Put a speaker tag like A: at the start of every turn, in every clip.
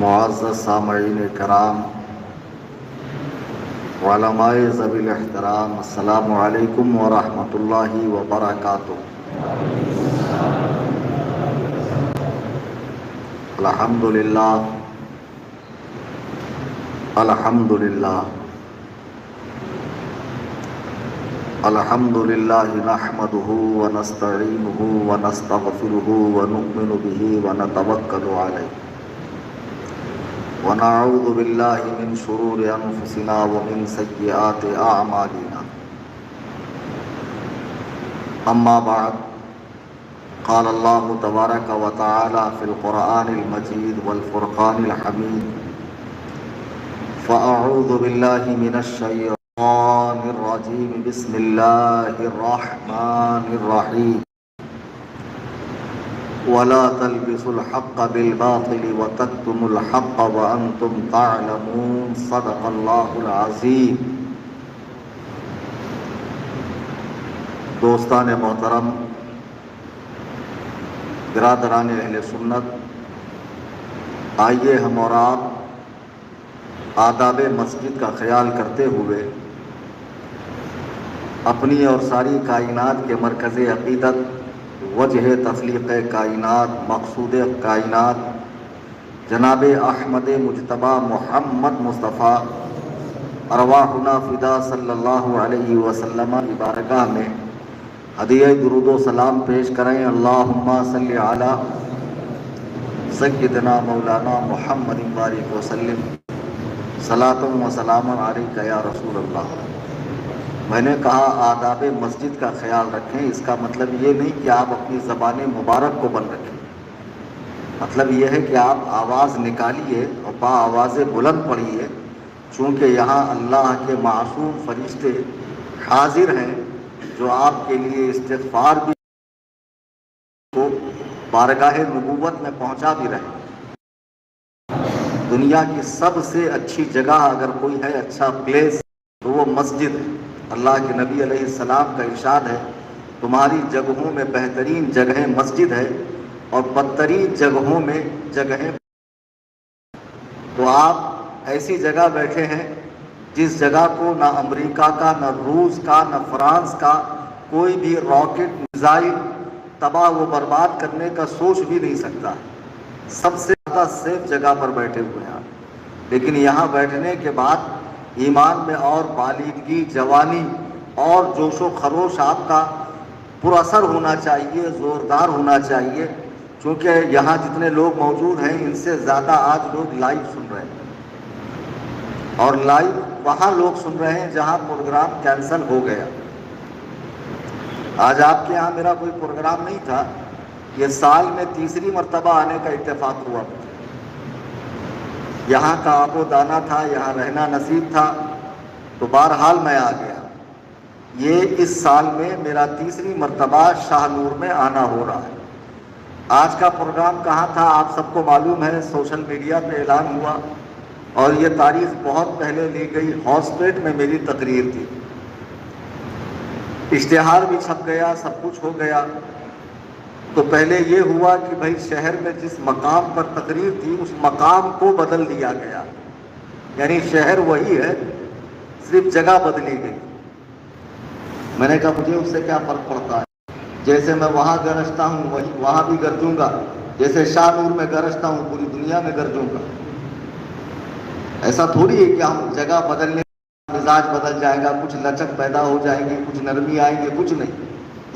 A: معزز سامعین کرام، علماء ذوی الاحترام، السلام علیکم ورحمۃ اللہ وبرکاتہ۔ الحمد للہ الحمد للہ الحمد للہ نحمده ونستعینه ونستغفره ونؤمن به ونتوکل علیہ ونعوذ باللہ من شرور انفسنا ومن سیئات اعمالنا۔ اما بعد، قال اللہ تبارک وتعالی فی القرآن المجید والفرقان الحمید، فاعوذ باللہ من الشیطان الرجیم، بسم اللہ الرحمن الرحیم، ولا تلبسوا الحق بالباطل وتكتموا الحق وانتم تعلمون، صدق اللہ العظیم۔ دوستان محترم، برادران اہل سنت، آئیے ہم اور آپ آداب مسجد کا خیال کرتے ہوئے اپنی اور ساری کائنات کے مرکز عقیدت، وجہ تخلیق کائنات، مقصود کائنات جناب احمد مجتبیٰ محمد مصطفیٰ ارواحنا فدا صلی اللہ علیہ وسلم کی بارگاہ میں ہدیہ درود و سلام پیش کریں۔ اللہم صلی علی سیدنا مولانا محمد بارک وسلم، صلاۃ و سلام علیک یا رسول اللہ۔ میں نے کہا آداب مسجد کا خیال رکھیں، اس کا مطلب یہ نہیں کہ آپ اپنی زبان مبارک کو بند رکھیں، مطلب یہ ہے کہ آپ آواز نکالیے اور با آواز بلند پڑھیے، چونکہ یہاں اللہ کے معصوم فرشتے حاضر ہیں جو آپ کے لیے استغفار بھی کو بارگاہ نبوت میں پہنچا بھی رہے۔ دنیا کی سب سے اچھی جگہ اگر کوئی ہے، اچھا پلیس، تو وہ مسجد ہے۔ اللہ کے نبی علیہ السلام کا ارشاد ہے، تمہاری جگہوں میں بہترین جگہیں مسجد ہے اور بدترین جگہوں میں جگہیں۔ تو آپ ایسی جگہ بیٹھے ہیں جس جگہ کو نہ امریکہ کا، نہ روس کا، نہ فرانس کا کوئی بھی راکٹ میزائل تباہ و برباد کرنے کا سوچ بھی نہیں سکتا۔ سب سے زیادہ سیف جگہ پر بیٹھے ہوئے ہیں، لیکن یہاں بیٹھنے کے بعد ایمان میں اور بالغی، جوانی اور جوش و خروش آپ کا پر اثر ہونا چاہیے، زوردار ہونا چاہیے، چونکہ یہاں جتنے لوگ موجود ہیں ان سے زیادہ آج لوگ لائیو سن رہے ہیں، اور لائیو وہاں لوگ سن رہے ہیں جہاں پروگرام کینسل ہو گیا۔ آج آپ کے یہاں میرا کوئی پروگرام نہیں تھا، یہ سال میں تیسری مرتبہ آنے کا اتفاق ہوا مجھے۔ یہاں کا آب و دانہ تھا، یہاں رہنا نصیب تھا، تو بہرحال میں آ گیا۔ یہ اس سال میں میرا تیسری مرتبہ شاہ نور میں آنا ہو رہا ہے۔ آج کا پروگرام کہاں تھا آپ سب کو معلوم ہے، سوشل میڈیا پہ اعلان ہوا، اور یہ تاریخ بہت پہلے لی گئی، ہاؤس پیٹ میں میری تقریر تھی، اشتہار بھی چھپ گیا، سب کچھ ہو گیا۔ تو پہلے یہ ہوا کہ بھائی شہر میں جس مقام پر تقریر تھی اس مقام کو بدل دیا گیا، یعنی شہر وہی ہے، صرف جگہ بدلی گئی۔ میں نے کہا مجھے اس سے کیا فرق پڑتا ہے، جیسے میں وہاں گرجتا ہوں وہاں بھی گرجوں گا، جیسے شاہ نور میں گرجتا ہوں پوری دنیا میں گرجوں گا۔ ایسا تھوڑی ہے کہ ہم جگہ بدلنے مزاج بدل جائے گا، کچھ لچک پیدا ہو جائے گی، کچھ نرمی آئیں گے، کچھ نہیں۔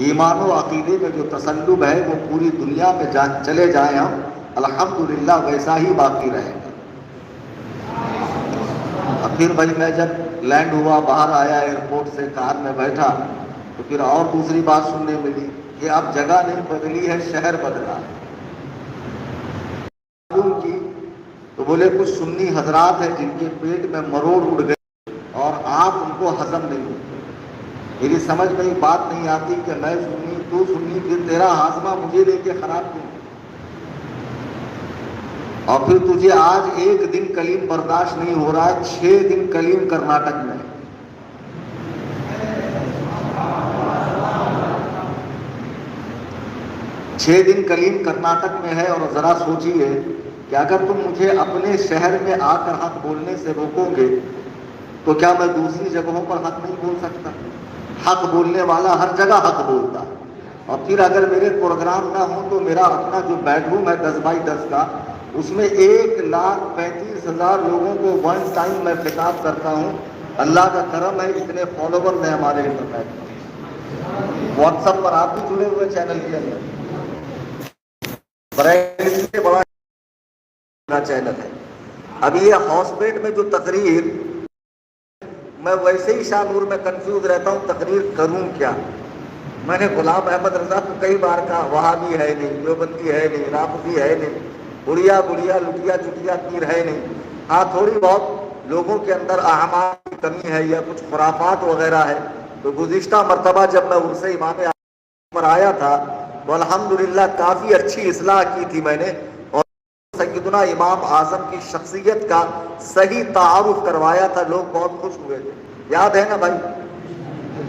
A: ایمان و عقیدے میں جو تسلب ہے وہ پوری دنیا میں چلے جائیں ہم، الحمدللہ ویسا ہی باقی رہے گا۔ اب پھر بھائی میں جب لینڈ ہوا، باہر آیا ایئرپورٹ سے، کار میں بیٹھا، تو پھر اور دوسری بات سننے ملی کہ اب جگہ نہیں بدلی ہے، شہر بدلا ہے۔ کی تو بولے کچھ سنی حضرات ہیں جن کے پیٹ میں مروڑ اڑ گئے اور آپ ان کو ہضم نہیں ہوتے۔ میری سمجھ میں بات نہیں آتی کہ میں سنی تو سنی، پھر تیرا ہاضمہ مجھے لے کے خراب کیوں، اور پھر تجھے آج ایک دن کلیم برداشت نہیں ہو رہا ہے، 6 دن کلیم کرناٹک میں۔ 6 دن کلیم کرناٹک میں ہے، اور ذرا سوچیے کہ اگر تم مجھے اپنے شہر میں آ کر حق بولنے سے روکو گے تو کیا میں دوسری جگہوں پر حق نہیں بول سکتا؟ حق بولنے والا ہر جگہ حق بولتا ہے۔ اور پھر اگر میرے پروگرام نہ ہوں تو میرا اپنا جو بیڈ روم ہے 10x10 کا، اس میں 1,35,000 لوگوں کو ون ٹائم میں خطاب کرتا ہوں۔ اللہ کا کرم ہے، اتنے فالوور ہیں ہمارے انٹرنیٹ پر، واٹس ایپ پر آپ بھی جڑے ہوئے چینل کے اندر، بڑا چینل ہے۔ اب یہ ہاؤس بیٹ میں جو تقریر، میں ویسے ہی شاہ نور میں کنفیوز رہتا ہوں تقریر کروں کیا۔ میں نے غلام احمد رضا کو کئی بار کہا وہابی ہے نہیں، دیوبندی ہے نہیں، رافضی ہے نہیں، بڑھیا لٹیا چٹیا پیر ہے نہیں، ہاں تھوڑی بہت لوگوں کے اندر اعمال کی کمی ہے یا کچھ خرافات وغیرہ ہے۔ تو گزشتہ مرتبہ جب میں عرص امام پر آیا تھا تو الحمدللہ کافی اچھی اصلاح کی تھی میں نے، اور سیدنا امام اعظم کی شخصیت کا صحیح تعارف کروایا تھا، لوگ بہت خوش ہوئے تھے۔ یاد ہے نا بھائی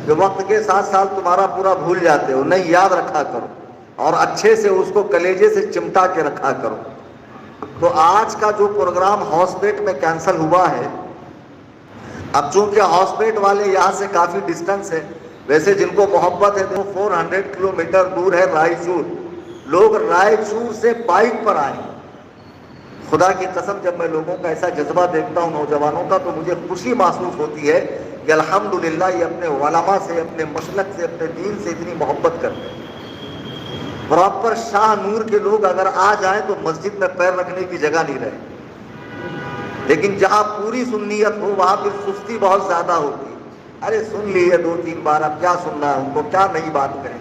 A: کہ وقت کے ساتھ ساتھ تمہارا پورا بھول جاتے ہو، نہیں یاد رکھا کرو اور اچھے سے اس کو کلیجے سے چمٹا کے رکھا کرو۔ تو آج کا جو پروگرام ہاؤس بیٹ میں کینسل ہوا ہے، اب چونکہ ہاؤس بیٹ والے یہاں سے کافی ڈسٹنس ہے، ویسے جن کو محبت ہے تو 400 کلومیٹر دور ہے رائچور، لوگ رائچور سے بائک پر آئے۔ خدا کی قسم جب میں لوگوں کا ایسا جذبہ دیکھتا ہوں نوجوانوں کا تو مجھے خوشی محسوس ہوتی ہے کہ الحمدللہ یہ اپنے علماء سے، اپنے مسلک سے، اپنے دین سے اتنی محبت کرتے ہیں۔ پراپر شاہ نور کے لوگ اگر آ جائیں تو مسجد میں پیر رکھنے کی جگہ نہیں رہے، لیکن جہاں پوری سنیت ہو وہاں پھر سستی بہت زیادہ ہوتی ہے۔ ارے سن لی ہے 2-3 بار، اب کیا سننا ہے ان کو، کیا نئی بات کریں۔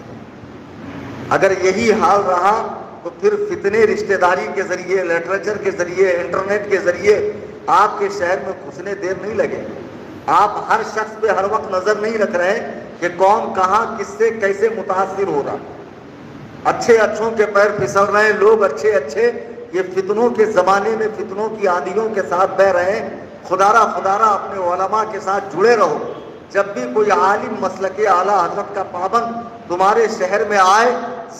A: اگر یہی حال رہا تو پھر فتنے رشتہ داری کے ذریعے، لٹریچر کے ذریعے، انٹرنیٹ کے ذریعے آپ کے شہر میں گھسنے دیر نہیں لگے۔ آپ ہر شخص پہ ہر وقت نظر نہیں رکھ رہے کہ کون کہاں کس سے کیسے متاثر ہو رہا۔ اچھے اچھوں کے پیر پھسل رہے ہیں، لوگ اچھے یہ فتنوں کے زمانے میں فتنوں کی آندھیوں کے ساتھ بہ رہے ہیں۔ خدارہ اپنے علماء کے ساتھ جڑے رہو۔ جب بھی کوئی عالم مسلک اعلیٰ حضرت کا پابند تمہارے شہر میں آئے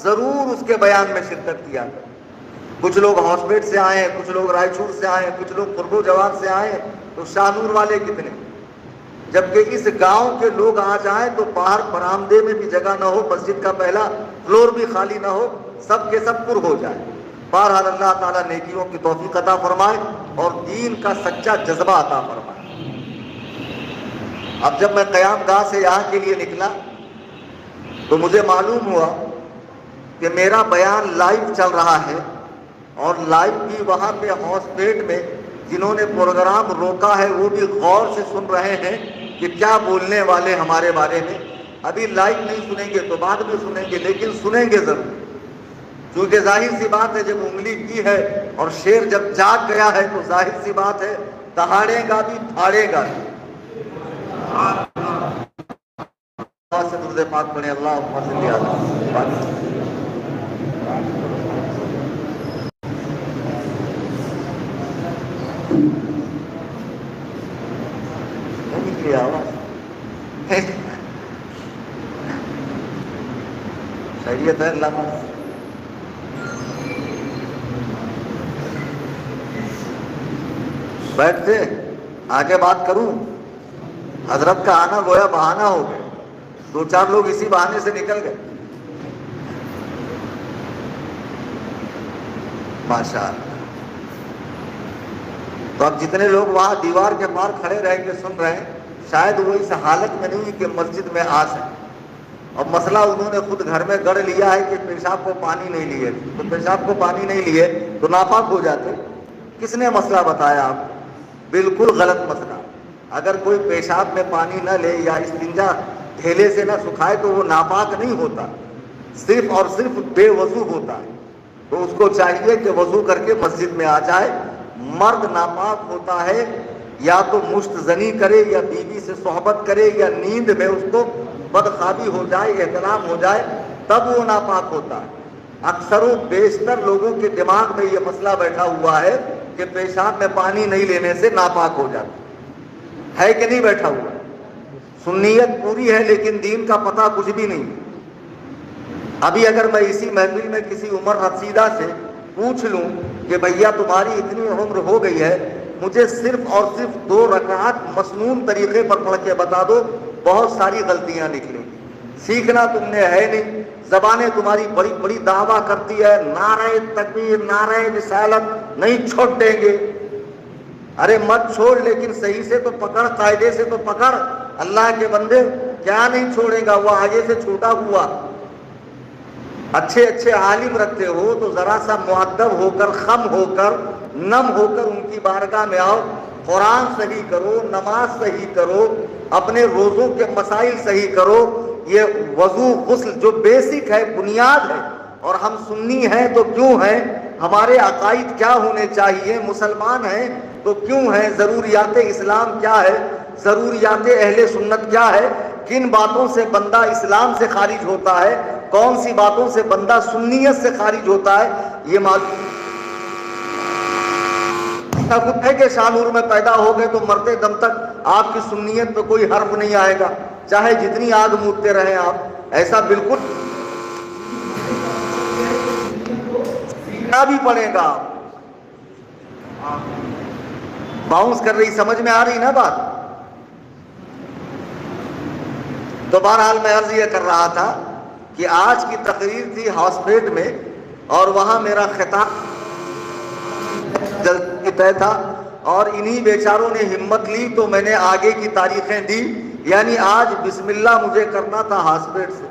A: ضرور اس کے بیان میں شرکت کیا کرو۔ کچھ لوگ ہاؤس بیٹ سے آئے ہیں، کچھ لوگ رائچور سے آئے ہیں، کچھ لوگ قرب و جوار سے آئے ہیں، تو شاہ نور والے کتنے؟ جبکہ اس گاؤں کے لوگ آ جائیں تو باہر برآمدے میں بھی جگہ نہ ہو، مسجد کا پہلا فلور بھی خالی نہ ہو، سب کے سب پر ہو جائے۔ بہرحال اللہ تعالیٰ نیکیوں کی توفیق عطا فرمائے اور دین کا سچا جذبہ عطا فرمائے۔ اب جب میں قیام گاہ سے یہاں کے لیے نکلا تو مجھے معلوم ہوا کہ میرا بیان لائیو چل رہا ہے، اور لائیو بھی وہاں پہ ہاؤس بیٹ میں جنہوں نے پروگرام روکا ہے وہ بھی غور سے سن رہے ہیں کہ کیا بولنے والے ہمارے بارے میں۔ ابھی لائیو نہیں سنیں گے تو بعد میں سنیں گے، لیکن سنیں گے ضرور، کیونکہ ظاہر سی بات ہے جب انگلی کی ہے اور شیر جب جاگ گیا ہے تو ظاہر سی بات ہے دہاڑے گا بھی پھاڑے گا بھی۔ اللہ سے درود پاک پڑھیں، اللہم صلی علی محمد۔ خیریت ہے اللہ کا؟ بیٹھتے آگے بات کروں؟ حضرت کا آنا گویا بہانہ ہو گیا، 2-4 لوگ اسی بہانے سے نکل گئے، ماشاءاللہ۔ تو اب جتنے لوگ وہاں دیوار کے پار کھڑے رہ کے سن رہے ہیں شاید وہ اس حالت میں نہیں کہ مسجد میں آ سکے، اور مسئلہ انہوں نے خود گھر میں گڑھ لیا ہے کہ پیشاب کو پانی نہیں لیے، تو پیشاب کو پانی نہیں لیے تو ناپاک ہو جاتے۔ کس نے مسئلہ بتایا آپ کو؟ بالکل غلط مسئلہ۔ اگر کوئی پیشاب میں پانی نہ لے یا استنجا ڈھیلے سے نہ سکھائے تو وہ ناپاک نہیں ہوتا، صرف اور صرف بے وضو ہوتا ہے۔ تو اس کو چاہیے کہ وضو کر کے مسجد میں آ جائے۔ مرد ناپاک ہوتا ہے یا تو مشت زنی کرے یا بیوی سے صحبت کرے یا نیند میں اس کو بدخوابی ہو جائے، احتلام ہو جائے، تب وہ ناپاک ہوتا ہے۔ اکثر و بیشتر لوگوں کے دماغ میں یہ مسئلہ بیٹھا ہوا ہے کہ پیشاب میں پانی نہیں لینے سے ناپاک ہو جاتا ہے کہ نہیں بیٹھا ہوا؟ سنیت پوری ہے لیکن دین کا پتہ کچھ بھی نہیں۔ ابھی اگر میں اسی محفل میں کسی عمر رسیدہ سے پوچھ لوں کہ بھیا تمہاری اتنی عمر ہو گئی ہے، مجھے صرف اور صرف 2 رکعات مسنون طریقے پر پڑھ کے بتا دو، بہت ساری غلطیاں نکلیں گی۔ سیکھنا تم نے ہے نہیں، زبانیں تمہاری بڑی بڑی دعویٰ کرتی ہے، نعرہ تکبیر، نعرہ رسالت، نہیں چھوڑ دیں گے۔ ارے مت چھوڑ، لیکن صحیح سے تو پکڑ، قاعدے سے تو پکڑ۔ اللہ کے بندے کیا نہیں چھوڑے گا، وہ آگے سے چھوٹا ہوا۔ اچھے اچھے عالم رکھتے ہو تو ذرا سا مؤدب ہو کر، خم ہو کر، نم ہو کر ان کی بارگاہ میں آؤ، قرآن صحیح کرو، نماز صحیح کرو، اپنے روزوں کے مسائل صحیح کرو۔ یہ وضو غسل جو بیسک ہے، بنیاد ہے، اور ہم سنی ہیں تو کیوں ہیں، ہمارے عقائد کیا ہونے چاہیے، مسلمان ہیں تو کیوں ہیں، ضروریات اسلام کیا ہے، ضروریات اہل سنت کیا ہے، کن باتوں سے بندہ اسلام سے خارج ہوتا ہے، کون سی باتوں سے بندہ سنیت سے خارج ہوتا ہے، یہ معلوم ہے کہ شاہ میں پیدا ہو گئے تو مرتے دم تک آپ کی سنیت پہ کوئی حرف نہیں آئے گا، چاہے جتنی آگ مودتے رہیں آپ، ایسا بالکل سیکھنا بھی پڑے گا۔ باؤنس کر رہی، سمجھ میں آ رہی نا بات؟ تو بہرحال میں عرض یہ کر رہا تھا کہ آج کی تقریر تھی ہاسپیٹ میں، اور وہاں میرا خطاب جلدی طے تھا، اور انہی بیچاروں نے ہمت لی تو میں نے آگے کی تاریخیں دی، یعنی آج بسم اللہ مجھے کرنا تھا ہاسپیٹ سے،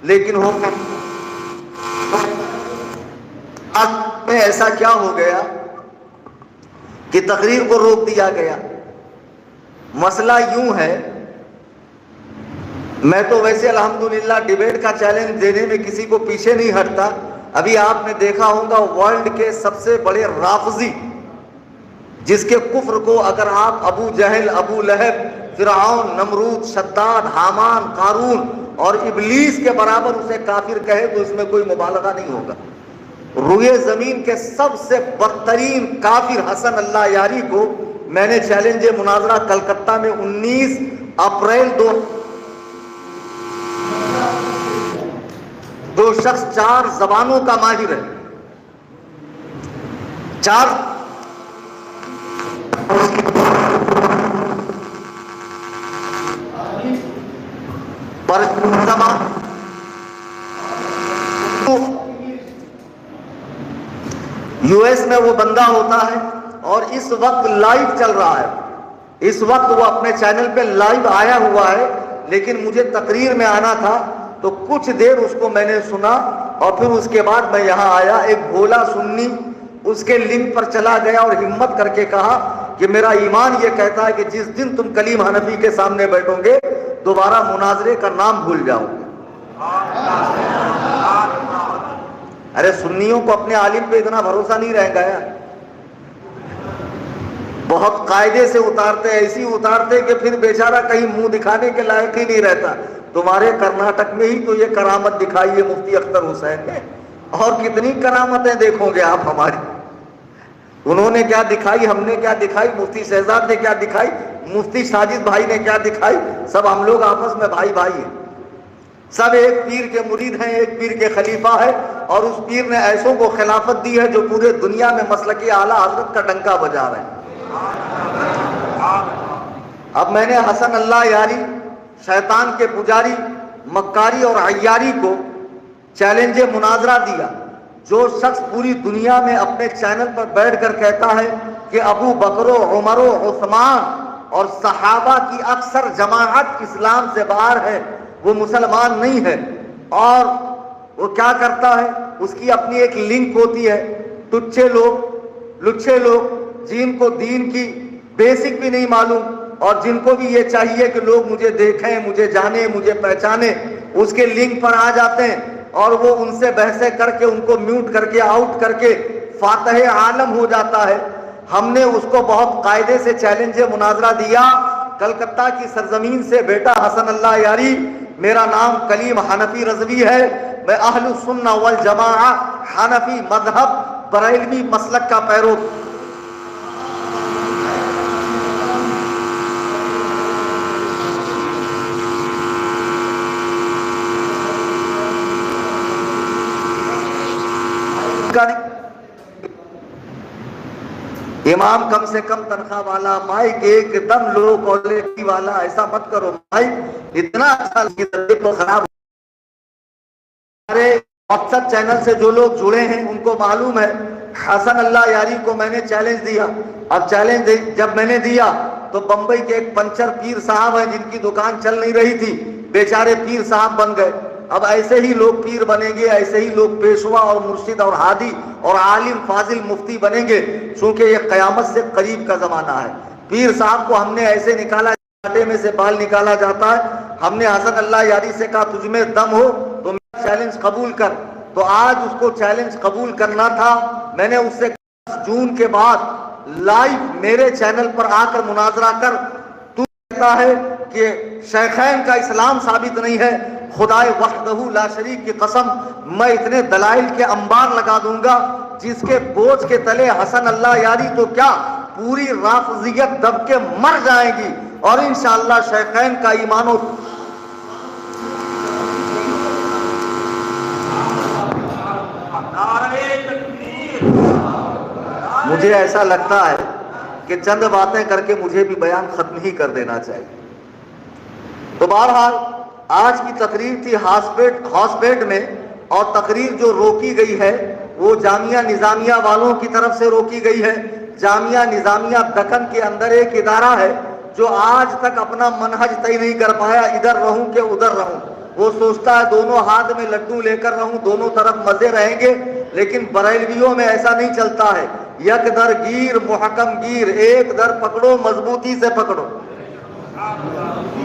A: لیکن ہو میں ایسا کیا ہو گیا کہ تقریر کو روک دیا گیا۔ مسئلہ یوں ہے، میں تو ویسے الحمدللہ ڈیبیٹ کا چیلنج دینے میں کسی کو پیچھے نہیں ہٹتا۔ ابھی آپ نے دیکھا ہوگا ورلڈ کے سب سے بڑے رافضی، جس کے کفر کو اگر آپ ابو جہل، ابو لہب، فرعون، نمرود، شداد، حامان، قارون اور ابلیس کے برابر اسے کافر کہے تو اس میں کوئی مبالغہ نہیں ہوگا۔ روئے زمین کے سب سے بدترین کافر حسن اللہ یاری کو میں نے چیلنج مناظرہ کلکتہ میں 19 اپریل دو شخص 4 زبانوں کا ماہر ہے، 4 زبان، یو ایس میں وہ بندہ ہوتا ہے، اور اس وقت لائیو چل رہا ہے، اس وقت وہ اپنے چینل پہ لائیو آیا ہوا ہے، لیکن مجھے تقریر میں آنا تھا تو کچھ دیر اس کو میں نے سنا، اور پھر اس کے بعد میں یہاں آیا۔ ایک بھولا سنی اس کے لنک پر چلا گیا اور ہمت کر کے کہا کہ میرا ایمان یہ کہتا ہے کہ جس دن تم کلیم حنفی کے سامنے بیٹھو گے دوبارہ مناظرے کا نام بھول جاؤ گے۔ ارے سنیوں کو اپنے عالم پہ اتنا بھروسہ نہیں رہ گیا، بہت قاعدے سے اتارتے، ایسی اتارتے کہ پھر بیچارہ کہیں منہ دکھانے کے لائق ہی نہیں رہتا۔ تمہارے کرناٹک میں ہی تو یہ کرامت دکھائی ہے مفتی اختر حسین نے، اور کتنی کرامتیں دیکھو گے آپ ہماری۔ انہوں نے کیا دکھائی، ہم نے کیا دکھائی، مفتی شہزاد نے کیا دکھائی، مفتی ساجد بھائی نے کیا دکھائی، سب ہم لوگ آپس میں بھائی بھائی ہیں، سب ایک پیر کے مرید ہیں، ایک پیر کے خلیفہ ہے، اور اس پیر نے ایسوں کو خلافت دی ہے جو پورے دنیا میں مسلک اعلیٰ حضرت کا ڈنکا بجا رہے ہیں۔ اب میں نے حسن اللہ یاری، شیطان کے پجاری، مکاری اور عیاری کو چیلنج مناظرہ دیا۔ جو شخص پوری دنیا میں اپنے چینل پر بیٹھ کر کہتا ہے کہ ابو بکر و عمر و عثمان اور صحابہ کی اکثر جماعت اسلام سے باہر ہے، وہ مسلمان نہیں ہے، اور وہ کیا کرتا ہے، اس کی اپنی ایک لنک ہوتی ہے، ٹچے لوگ، لچے لوگ، جن کو دین کی بیسک بھی نہیں معلوم، اور جن کو بھی یہ چاہیے کہ لوگ مجھے دیکھیں، مجھے جانیں، مجھے پہچانیں، اس کے لنک پر آ جاتے ہیں، اور وہ ان سے بحثیں کر کے ان کو میوٹ کر کے آؤٹ کر کے فاتح عالم ہو جاتا ہے۔ ہم نے اس کو بہت قاعدے سے چیلنج مناظرہ دیا کلکتہ کی سرزمین سے، بیٹا حسن اللہ یاری، میرا نام کلیم حنفی رضوی ہے، میں اہل السنہ والجماعہ حنفی مذہب بریلوی مسلک کا پیرو امام کم سے کم تنخواہ والا، مائک ایک دم لو کوالٹی والا، ایسا مت کرو مائک اتنا اچھا تو خراب۔ ہمارے مقصد چینل سے جو لوگ جڑے ہیں ان کو معلوم ہے حسن اللہ یاری کو میں نے چیلنج دیا۔ اب چیلنج جب میں نے دیا تو بمبئی کے ایک پنچر پیر صاحب ہیں جن کی دکان چل نہیں رہی تھی، بیچارے پیر صاحب بن گئے۔ اب ایسے ہی لوگ پیر بنیں گے، ایسے ہی لوگ پیشوا اور مرشد اور ہادی اور عالم فاضل مفتی بنیں گے، چونکہ یہ قیامت سے قریب کا زمانہ ہے۔ پیر صاحب کو ہم نے ایسے نکالا کانٹے میں سے بال نکالا جاتا ہے۔ ہم نے حسن اللہ یاری سے کہا تجھ میں دم ہو تو میرا چیلنج قبول کر، تو آج اس کو چیلنج قبول کرنا تھا۔ میں نے اس سے جون کے بعد لائیو میرے چینل پر آ کر مناظرہ کر، تو کہتا ہے کہ شیخین کا اسلام ثابت نہیں ہے، خدائے وحدہ لا شریک کی قسم میں اتنے دلائل کے انبار لگا دوں گا جس کے بوجھ کے تلے حسن اللہ یاری تو کیا پوری رافضیت دب کے مر جائے گی، اور انشاءاللہ شیخین کا ایمان و مجھے ایسا لگتا ہے کہ چند باتیں کر کے مجھے بھی بیان ختم ہی کر دینا چاہیے۔ تو بہرحال آج کی تقریر تھی ہاؤس بیٹ میں، اور تقریر جو روکی گئی ہے وہ جامعہ نظامیہ والوں کی طرف سے روکی گئی ہے۔ جامعہ نظامیہ دکن کے اندر ایک ادارہ ہے جو آج تک اپنا منہج طے نہیں کر پایا، ادھر رہوں کہ ادھر رہوں۔ وہ سوچتا ہے دونوں ہاتھ میں لڈو لے کر رہوں، دونوں طرف مزے رہیں گے، لیکن بریلویوں میں ایسا نہیں چلتا ہے۔ یک در گیر محکم گیر، ایک در پکڑو مضبوطی سے پکڑو۔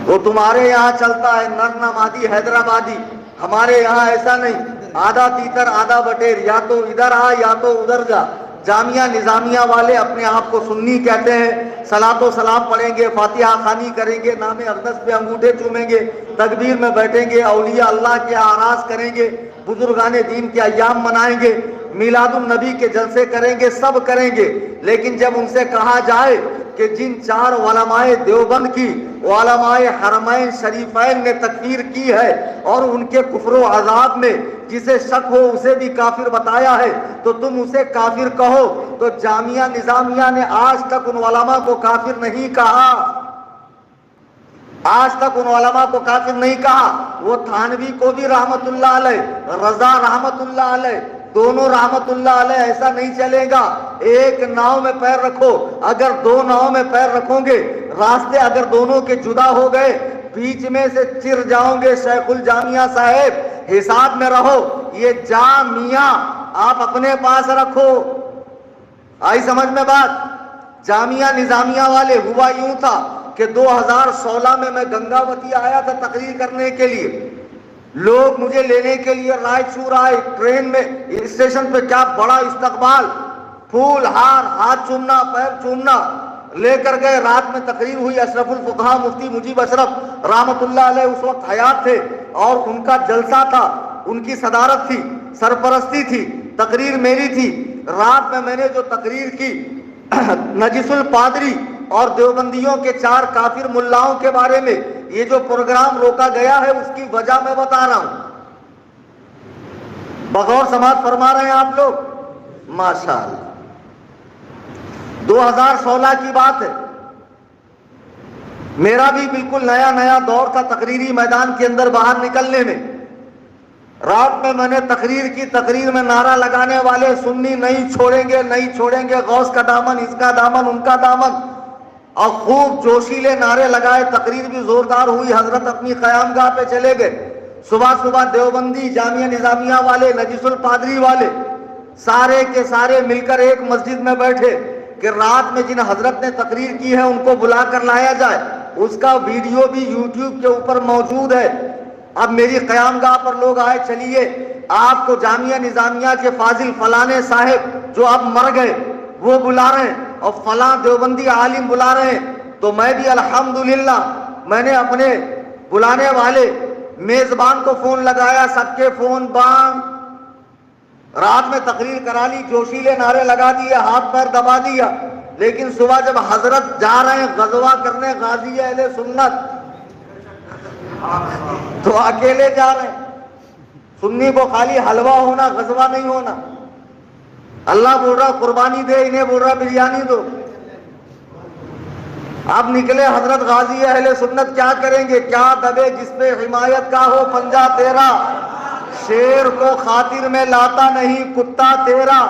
A: وہ تمہارے یہاں چلتا ہے نر نمادی حیدرآبادی، ہمارے یہاں ایسا نہیں، آدھا تیتر آدھا بٹیر، یا تو ادھر آ یا تو ادھر جا۔ جامعہ نظامیہ والے اپنے آپ کو سنی کہتے ہیں، صلاۃ و سلام پڑھیں گے، فاتحہ خوانی کریں گے، نام اقدس پہ انگوٹھے چومیں گے، تکبیر میں بیٹھیں گے، اولیاء اللہ کے آراز کریں گے، بزرگان دین کے ایام منائیں گے، میلاد النبی کے جلسے کریں گے، سب کریں گے۔ لیکن جب ان سے کہا جائے کہ جن 4 علماء دیوبند کی علماء حرمین شریفین نے تکفیر کی ہے اور ان کے کفر و عذاب میں جسے شک ہو اسے بھی کافر بتایا ہے، تو تم اسے کافر کہو، تو جامعہ نظامیہ نے آج تک ان علماء کو کافر نہیں کہا، آج تک ان علماء کو کافر نہیں کہا۔ وہ تھانوی کو بھی رحمت اللہ علیہ، رضا رحمت اللہ علیہ، دونوں رحمت اللہ علیہ، ایسا نہیں چلے گا۔ ایک ناؤ میں پیر رکھو، اگر 2 ناؤ میں پیر رکھو گے، راستے اگر دونوں کے جدا ہو گئے، بیچ میں سے چر جاؤ گے۔ شیخ الجامعہ صاحب حساب میں رہو، یہ جامعہ آپ اپنے پاس رکھو۔ آئی سمجھ میں بات؟ جامعہ نظامیہ والے ہوا یوں تھا کہ 2016 میں گنگاوتی آیا تھا تقریر کرنے کے لیے، لوگ مجھے لینے کے لیے رائے چور آئے، ٹرین میں اسٹیشن پہ کیا بڑا استقبال، پھول ہار، ہاتھ چومنا، پیر چومنا، لے کر گئے۔ رات میں تقریر ہوئی، اشرف الفقہا مفتی مجیب اشرف رحمت اللہ علیہ اس وقت حیات تھے، اور ان کا جلسہ تھا، ان کی صدارت تھی، سرپرستی تھی، تقریر میری تھی۔ رات میں نے جو تقریر کی نجس الپادری اور دیوبندیوں کے 4 کافر ملاؤں کے بارے میں، یہ جو پروگرام روکا گیا ہے اس کی وجہ میں بتا رہا ہوں، بغور سماعت فرما رہے ہیں آپ لوگ؟ ماشاءاللہ 2016 کی بات ہے، میرا بھی بالکل نیا دور تھا تقریری میدان کے اندر باہر نکلنے میں۔ رات میں نے تقریر کی، تقریر میں نعرہ لگانے والے سنی نہیں چھوڑیں گے، نہیں چھوڑیں گے، غوث کا دامن، اس کا دامن، ان کا دامن، اور خوب جوشیلے نعرے لگائے۔ تقریر بھی زوردار ہوئی، حضرت اپنی قیام گاہ پہ چلے گئے۔ صبح دیوبندی، جامعہ نظامیہ والے، نجس الپادری والے سارے کے سارے مل کر ایک مسجد میں بیٹھے کہ رات میں جن حضرت نے تقریر کی ہے ان کو بلا کر لایا جائے۔ اس کا ویڈیو بھی یوٹیوب کے اوپر موجود ہے۔ اب میری قیام گاہ پر لوگ آئے، چلیے آپ کو جامعہ نظامیہ کے فاضل فلانے صاحب جو اب مر گئے وہ بلا رہے ہیں، اور فلاں دیوبندی عالم بلا رہے ہیں۔ تو میں بھی الحمدللہ میں نے اپنے بلانے والے میزبان کو فون لگایا، سب کے فون بند، رات میں تقریر کرا لی، جوشیلے نعرے لگا دیے، ہاتھ پیر دبا دیا۔ لیکن صبح جب حضرت جا رہے ہیں غزوہ کرنے، غازی اہل سنت، تو اکیلے جا رہے ہیں۔ سنی کو خالی حلوہ ہونا غزوہ نہیں ہونا۔ اللہ بول رہا قربانی دے، انہیں بول رہا بریانی دو۔ اب نکلے حضرت غازی اہل سنت کیا کریں گے؟ کیا دبے جس پہ حمایت کا ہو پنجہ تیرا، شیر کو خاطر میں لاتا نہیں کتا تیرا۔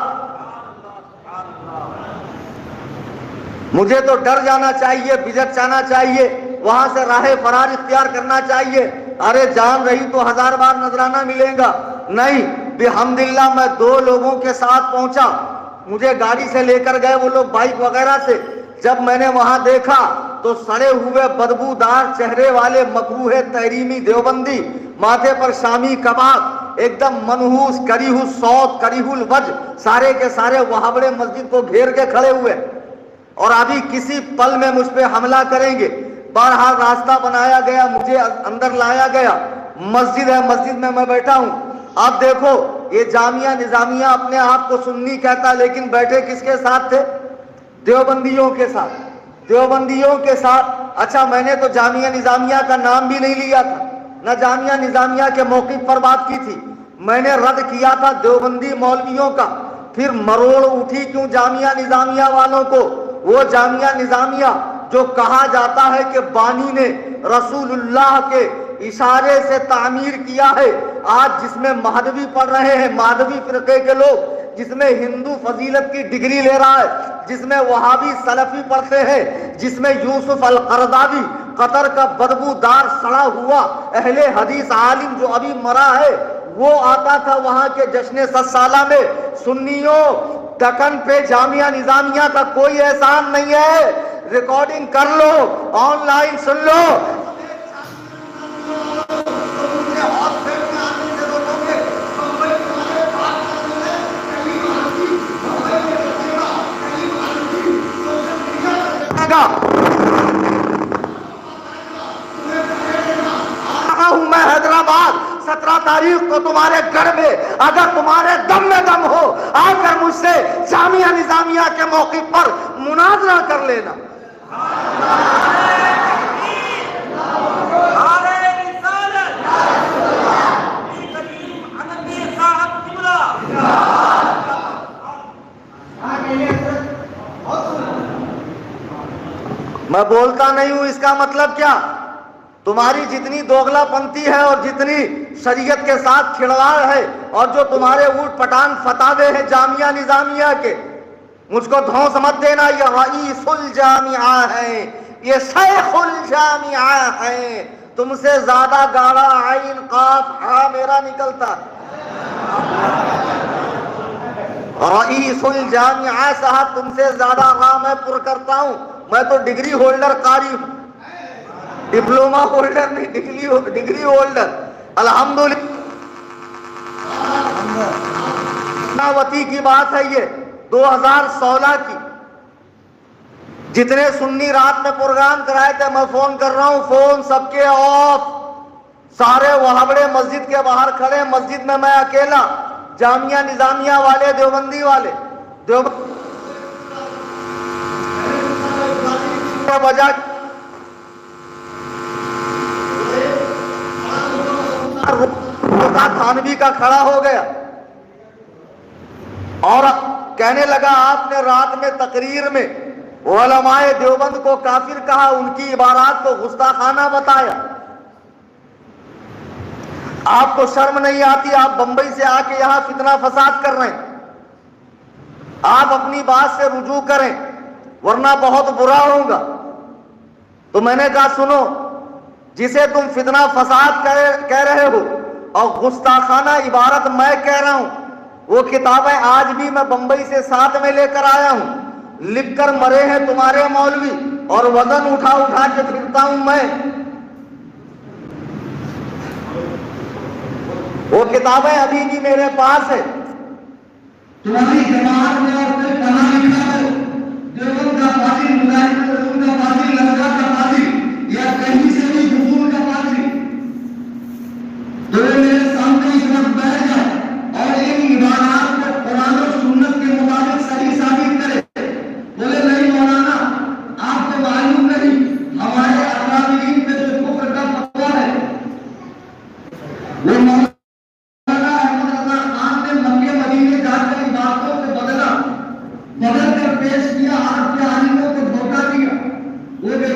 A: مجھے تو ڈر جانا چاہیے، بجٹ جانا چاہیے، وہاں سے راہ فرار اختیار کرنا چاہیے۔ ارے جان رہی تو 1000 بار نذرانہ ملے گا، نہیں، بحمداللہ میں 2 لوگوں کے ساتھ پہنچا، مجھے گاڑی سے لے کر گئے وہ لوگ بائک وغیرہ سے۔ جب میں نے وہاں دیکھا تو سڑے ہوئے بدبودار چہرے والے مکروہ تحریمی دیوبندی، ماتھے پر شامی کباب، ایک دم منحوس کریہ الصوت کریہ الوجہ، سارے کے سارے وہابڑے مسجد کو گھیر کے کھڑے ہوئے، اور ابھی کسی پل میں مجھ پہ حملہ کریں گے۔ بہرحال راستہ بنایا گیا، مجھے اندر لایا گیا، مسجد ہے، مسجد میں میں بیٹھا ہوں۔ اب دیکھو یہ جامعہ نظامیہ اپنے آپ کو سنی کہتا، لیکن بیٹھے کس کے ساتھ تھے؟ دیوبندیوں کے ساتھ، دیوبندیوں کے ساتھ۔ اچھا میں نے تو جامعہ نظامیہ کا نام بھی نہیں لیا تھا، نہ جامعہ نظامیہ کے موقف پر بات کی تھی، میں نے رد کیا تھا دیوبندی مولویوں کا۔ پھر مروڑ اٹھی کیوں جامعہ نظامیہ والوں کو؟ وہ جامعہ نظامیہ جو کہا جاتا ہے کہ بانی نے رسول اللہ کے اشارے سے تعمیر کیا ہے، آج جس میں مہدوی پڑھ رہے ہیں، مہدوی فرقے کے لوگ، جس میں ہندو فضیلت کی ڈگری لے رہا ہے، جس میں وہابی سلفی پڑھتے ہیں، جس میں یوسف القرضاوی قطر کا بدبودار سڑا ہوا اہل حدیث عالم جو ابھی مرا ہے وہ آتا تھا وہاں کے جشن 100 سالہ میں۔ سنیوں، دکن پہ جامعہ نظامیہ کا کوئی احسان نہیں ہے، ریکارڈنگ کر لو، آن لائن سن لو۔ ہوں میں حیدرآباد 17 تاریخ کو تمہارے گھر میں، اگر تمہارے دم میں دم ہو آ کر مجھ سے جامعہ نظامیہ کے موقف پر مناظرہ کر لینا۔ میں بولتا نہیں ہوں، اس کا مطلب کیا؟ تمہاری جتنی دوغلا پنتی ہے اور جتنی شریعت کے ساتھ کھلواڑ ہے، اور جو تمہارے اوٹ پٹان فتاوے ہیں جامعہ نظامیہ کے، مجھ کو دھونس مت دینا۔ یہ رئیس الجامعہ ہے، یہ شیخ الجامعہ ہے، تم سے زیادہ گاڑا عین قاف ہا میرا نکلتا۔ رئیس الجامعہ صاحب تم سے زیادہ راہ میں پر کرتا ہوں، میں تو ڈگری ہولڈر قاری ہوں، ڈپلوما ہولڈر نہیں، ڈگری ہولڈر، الحمدللہ۔ وتی کی بات ہے یہ 2016 کی، جتنے سنی رات میں پروگرام کرائے تھے، میں فون کر رہا ہوں، فون سب کے آف، سارے وہابڑے مسجد کے باہر کھڑے، مسجد میں میں اکیلا، جامعہ نظامیہ والے، دیوبندی والے، وجہ تھانوی کا کھڑا ہو گیا اور کہنے لگا آپ نے رات میں تقریر میں علماء دیوبند کو کافر کہا، ان کی عبارات کو گستاخانہ بتایا، آپ کو شرم نہیں آتی؟ آپ بمبئی سے آ کے یہاں فتنہ فساد کر رہے ہیں، آپ اپنی بات سے رجوع کریں ورنہ بہت برا ہوگا۔ تو میں نے کہا سنو، جسے تم فتنہ فساد کہہ رہے ہو اور گستاخانہ عبارت میں کہہ رہا ہوں، وہ کتابیں آج بھی میں بمبئی سے ساتھ میں لے کر آیا ہوں، لکھ کر مرے ہیں تمہارے مولوی، اور وزن اٹھا اٹھا کے پھرتا ہوں میں۔ وہ کتابیں ابھی بھی میرے پاس ہے۔
B: تمہاری جماعت میں اور پھر کہاں لکھا ہے دیوبند کا قاضی، مجاہد العلوم کا قاضی، لشکر کا قاضی، یا کہیں سے بھی حضور کا قاضی؟ تو میرے سامنے اس وقت بیٹھ جائے اور ان عبارات کو قرآن و سنت کے مطابق صحیح ثابت کرے، بولے نہیں مولانا آپ کو معلوم نہیں ہمارے اکابرین پہ جو کفر کا فتویٰ ہے وہ مولانا احمد رضا خان نے مکے مدینے جا کر باتوں سے بدل کر پیش کیا، عرب کے عالموں کو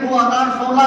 B: 2016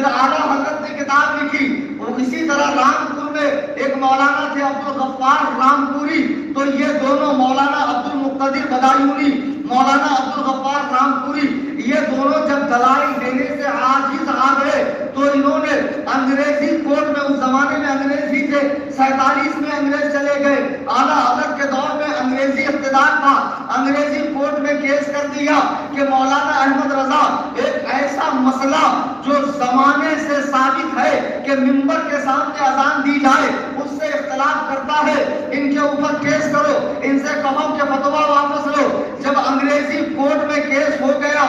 B: پھر اعلیٰ حضرت نے کتاب لکھی. وہ اسی طرح رامپور میں ایک مولانا تھے عبدالغفار رامپوری. تو یہ دونوں مولانا عبدالمقتدر بدایونی، مولانا عبدالغفار رامپوری، یہ دونوں جب دلائل دینے سے عاجز آ گئے تو انہوں نے انگریزی کورٹ میں، اس زمانے میں انگریز ہی تھے، 47 میں انگریز چلے گئے، اعلیٰ حضرت کے دور میں انگریزی اقتدار تھا، انگریزی کورٹ میں کیس کر دیا کہ مولانا احمد رضا ایک ایسا مسئلہ جو زمانے سے ثابت ہے کہ منبر کے سامنے اذان دی جائے اس سے اختلاف کرتا ہے، ان کے اوپر کیس کرو، ان سے کہو کہ فتویٰ واپس لو. جب انگریزی کورٹ میں کیس ہو گیا،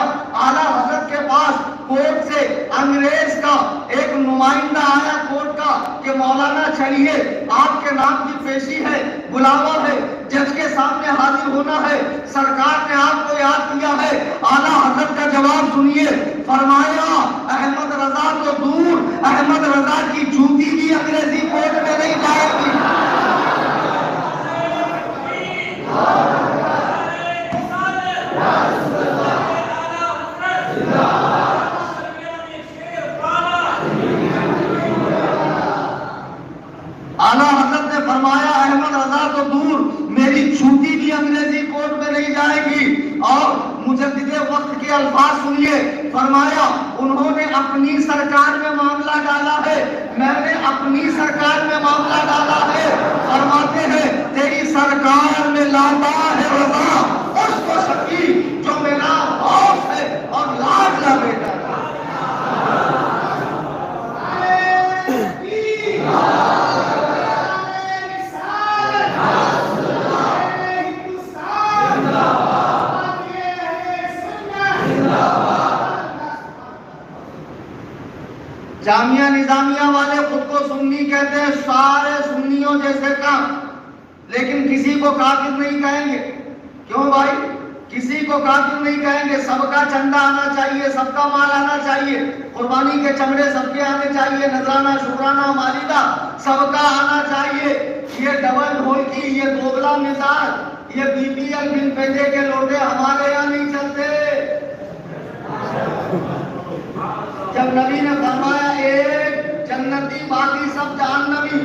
B: اعلیٰ حضرت کے پاس کورٹ سے انگریز کا ایک نمائندہ آیا کورٹ کا کہ مولانا چلیے، آپ کے نام کی پیشی ہے، بلاوا ہے، جج کے سامنے حاضر ہونا ہے، سرکار نے آپ کو یاد کیا ہے. اعلیٰ حضرت کا جواب سنیے، فرمایا احمد رضا تو دور، احمد رضا کی جوتی بھی انگریزی کورٹ میں نہیں جائے گی. اعلیٰ حضرت نے فرمایا احمد رضا تو دور، میری جوتی بھی انگریزی کورٹ میں نہیں جائے گی. اور مجدد وقت کے الفاظ سنیے، فرمایا انہوں نے اپنی سرکار میں معاملہ ڈالا ہے، میں نے اپنی سرکار میں معاملہ ڈالا ہے. فرماتے ہیں تیری سرکار میں لاتا ہے رضا اس کو شکی جو میرا باپ ہے اور لاڈلا بیٹا ہے. جامعہ نظامیہ والے خود کو سنی کہتے ہیں، سارے سنیوں جیسے کام، لیکن کسی کو کافر نہیں کہیں گے. کیوں بھائی؟ کسی کو کافر نہیں کہیں گے. سب کا چندہ آنا چاہیے، سب کا مال آنا چاہیے، قربانی کے چمڑے سب کے آنے چاہیے، نذرانہ شکرانہ مالیدہ سب کا آنا چاہیے. یہ ڈبل ڈھول کی، یہ دوگلا مزاج، یہ بی پی ایل بن پیسے کے لوٹے ہمارے یہاں نہیں چلتے. جب نبی نے فرمایا ایک جنتی باقی سب جہنمی،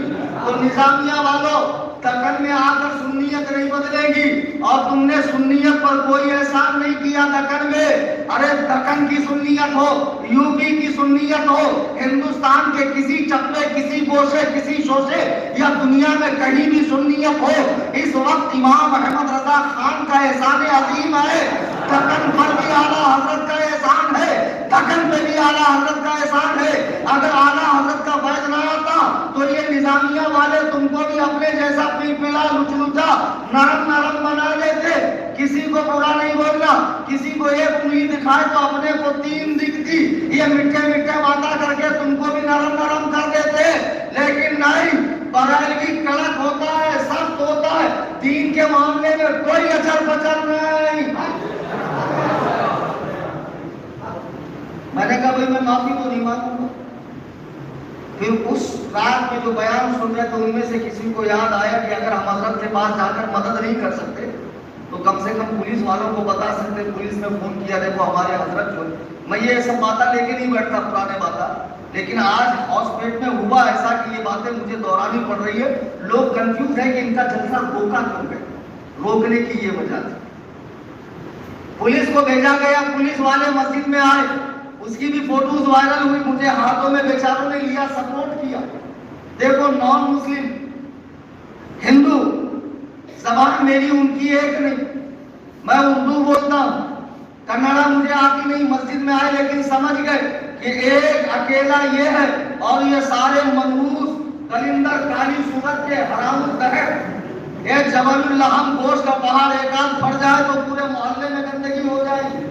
B: تو نظامیہ والوں دکن میں آ کر سنیت نہیں بدلے گی. اور تم نے سنیت پر کوئی احسان نہیں کیا دکن میں. ارے دکن کی سنیت ہو، یو پی کی سنیت ہو، ہندوستان کے کسی چپے، کسی گوشے، کسی شوشے یا دنیا میں کہیں بھی سنیت ہو، اس وقت امام احمد رضا خان کا احسان عظیم ہے. دکن پر بھی اعلیٰ حضرت کا احسان ہے، دکن پہ بھی اعلیٰ حضرت کا احسان ہے. اگر اعلیٰ حضرت کا فیض نہ آتا تو یہ نظامیہ والے تم کو بھی اپنے جیسا پلپلا لچلچا نرم نرم بنا دیتے. کسی کو برا نہیں بولنا، کسی کو ایک انگلی دکھائے تو اپنے کو 3 دکھتی، یہ میٹھے میٹھے باتیں کر کے تم کو بھی نرم نرم کر دیتے. لیکن نہیں، بریلوی کڑک ہوتا ہے، سخت ہوتا ہے، دین کے معاملے میں کوئی اچر بچر نہیں. میں نے کہا بھائی میں معافی تو نہیں مانگوں گا. پھر اس رات میں جو بیان سن رہے تھے ان میں سے کسی کو یاد آیا کہ اگر ہم حضرت کے پاس جا کر مدد نہیں کر سکتے تو کم سے کم پولیس والوں کو بتا سکتے. پولیس نے فون کیا، دیکھو ہمارے حضرت جو ہے. میں یہ سب باتیں لے کے نہیں بیٹھتا پرانے باتیں، لیکن آج ہاؤس پیٹ میں ہوا ایسا کہ یہ باتیں مجھے دہرانی پڑ رہی ہے. لوگ کنفیوز ہیں کہ ان کا جلسہ روکا کیوں گیا. روکنے کی یہ وجہ تھی، پولیس کو بھیجا گیا، پولیس والے مسجد میں آئے، اس کی بھی فوٹوز وائرل ہوئی، مجھے ہاتھوں میں بیچاروں نے لیا، سپورٹ کیا. دیکھو نان مسلم ہندو زبان میری ان کی ایک نہیں، میں اردو بولتا ہوں، کنڑا مجھے آتی نہیں. مسجد میں آئے لیکن سمجھ گئے کہ ایک اکیلا یہ ہے اور یہ سارے منحوس کلندر کالی صورت کے حرام الدہر. ایک جبل اللحم گوشت کا پہاڑ ایک آدھ پھٹ جائے تو پورے محلے میں گندگی ہو جائے گی.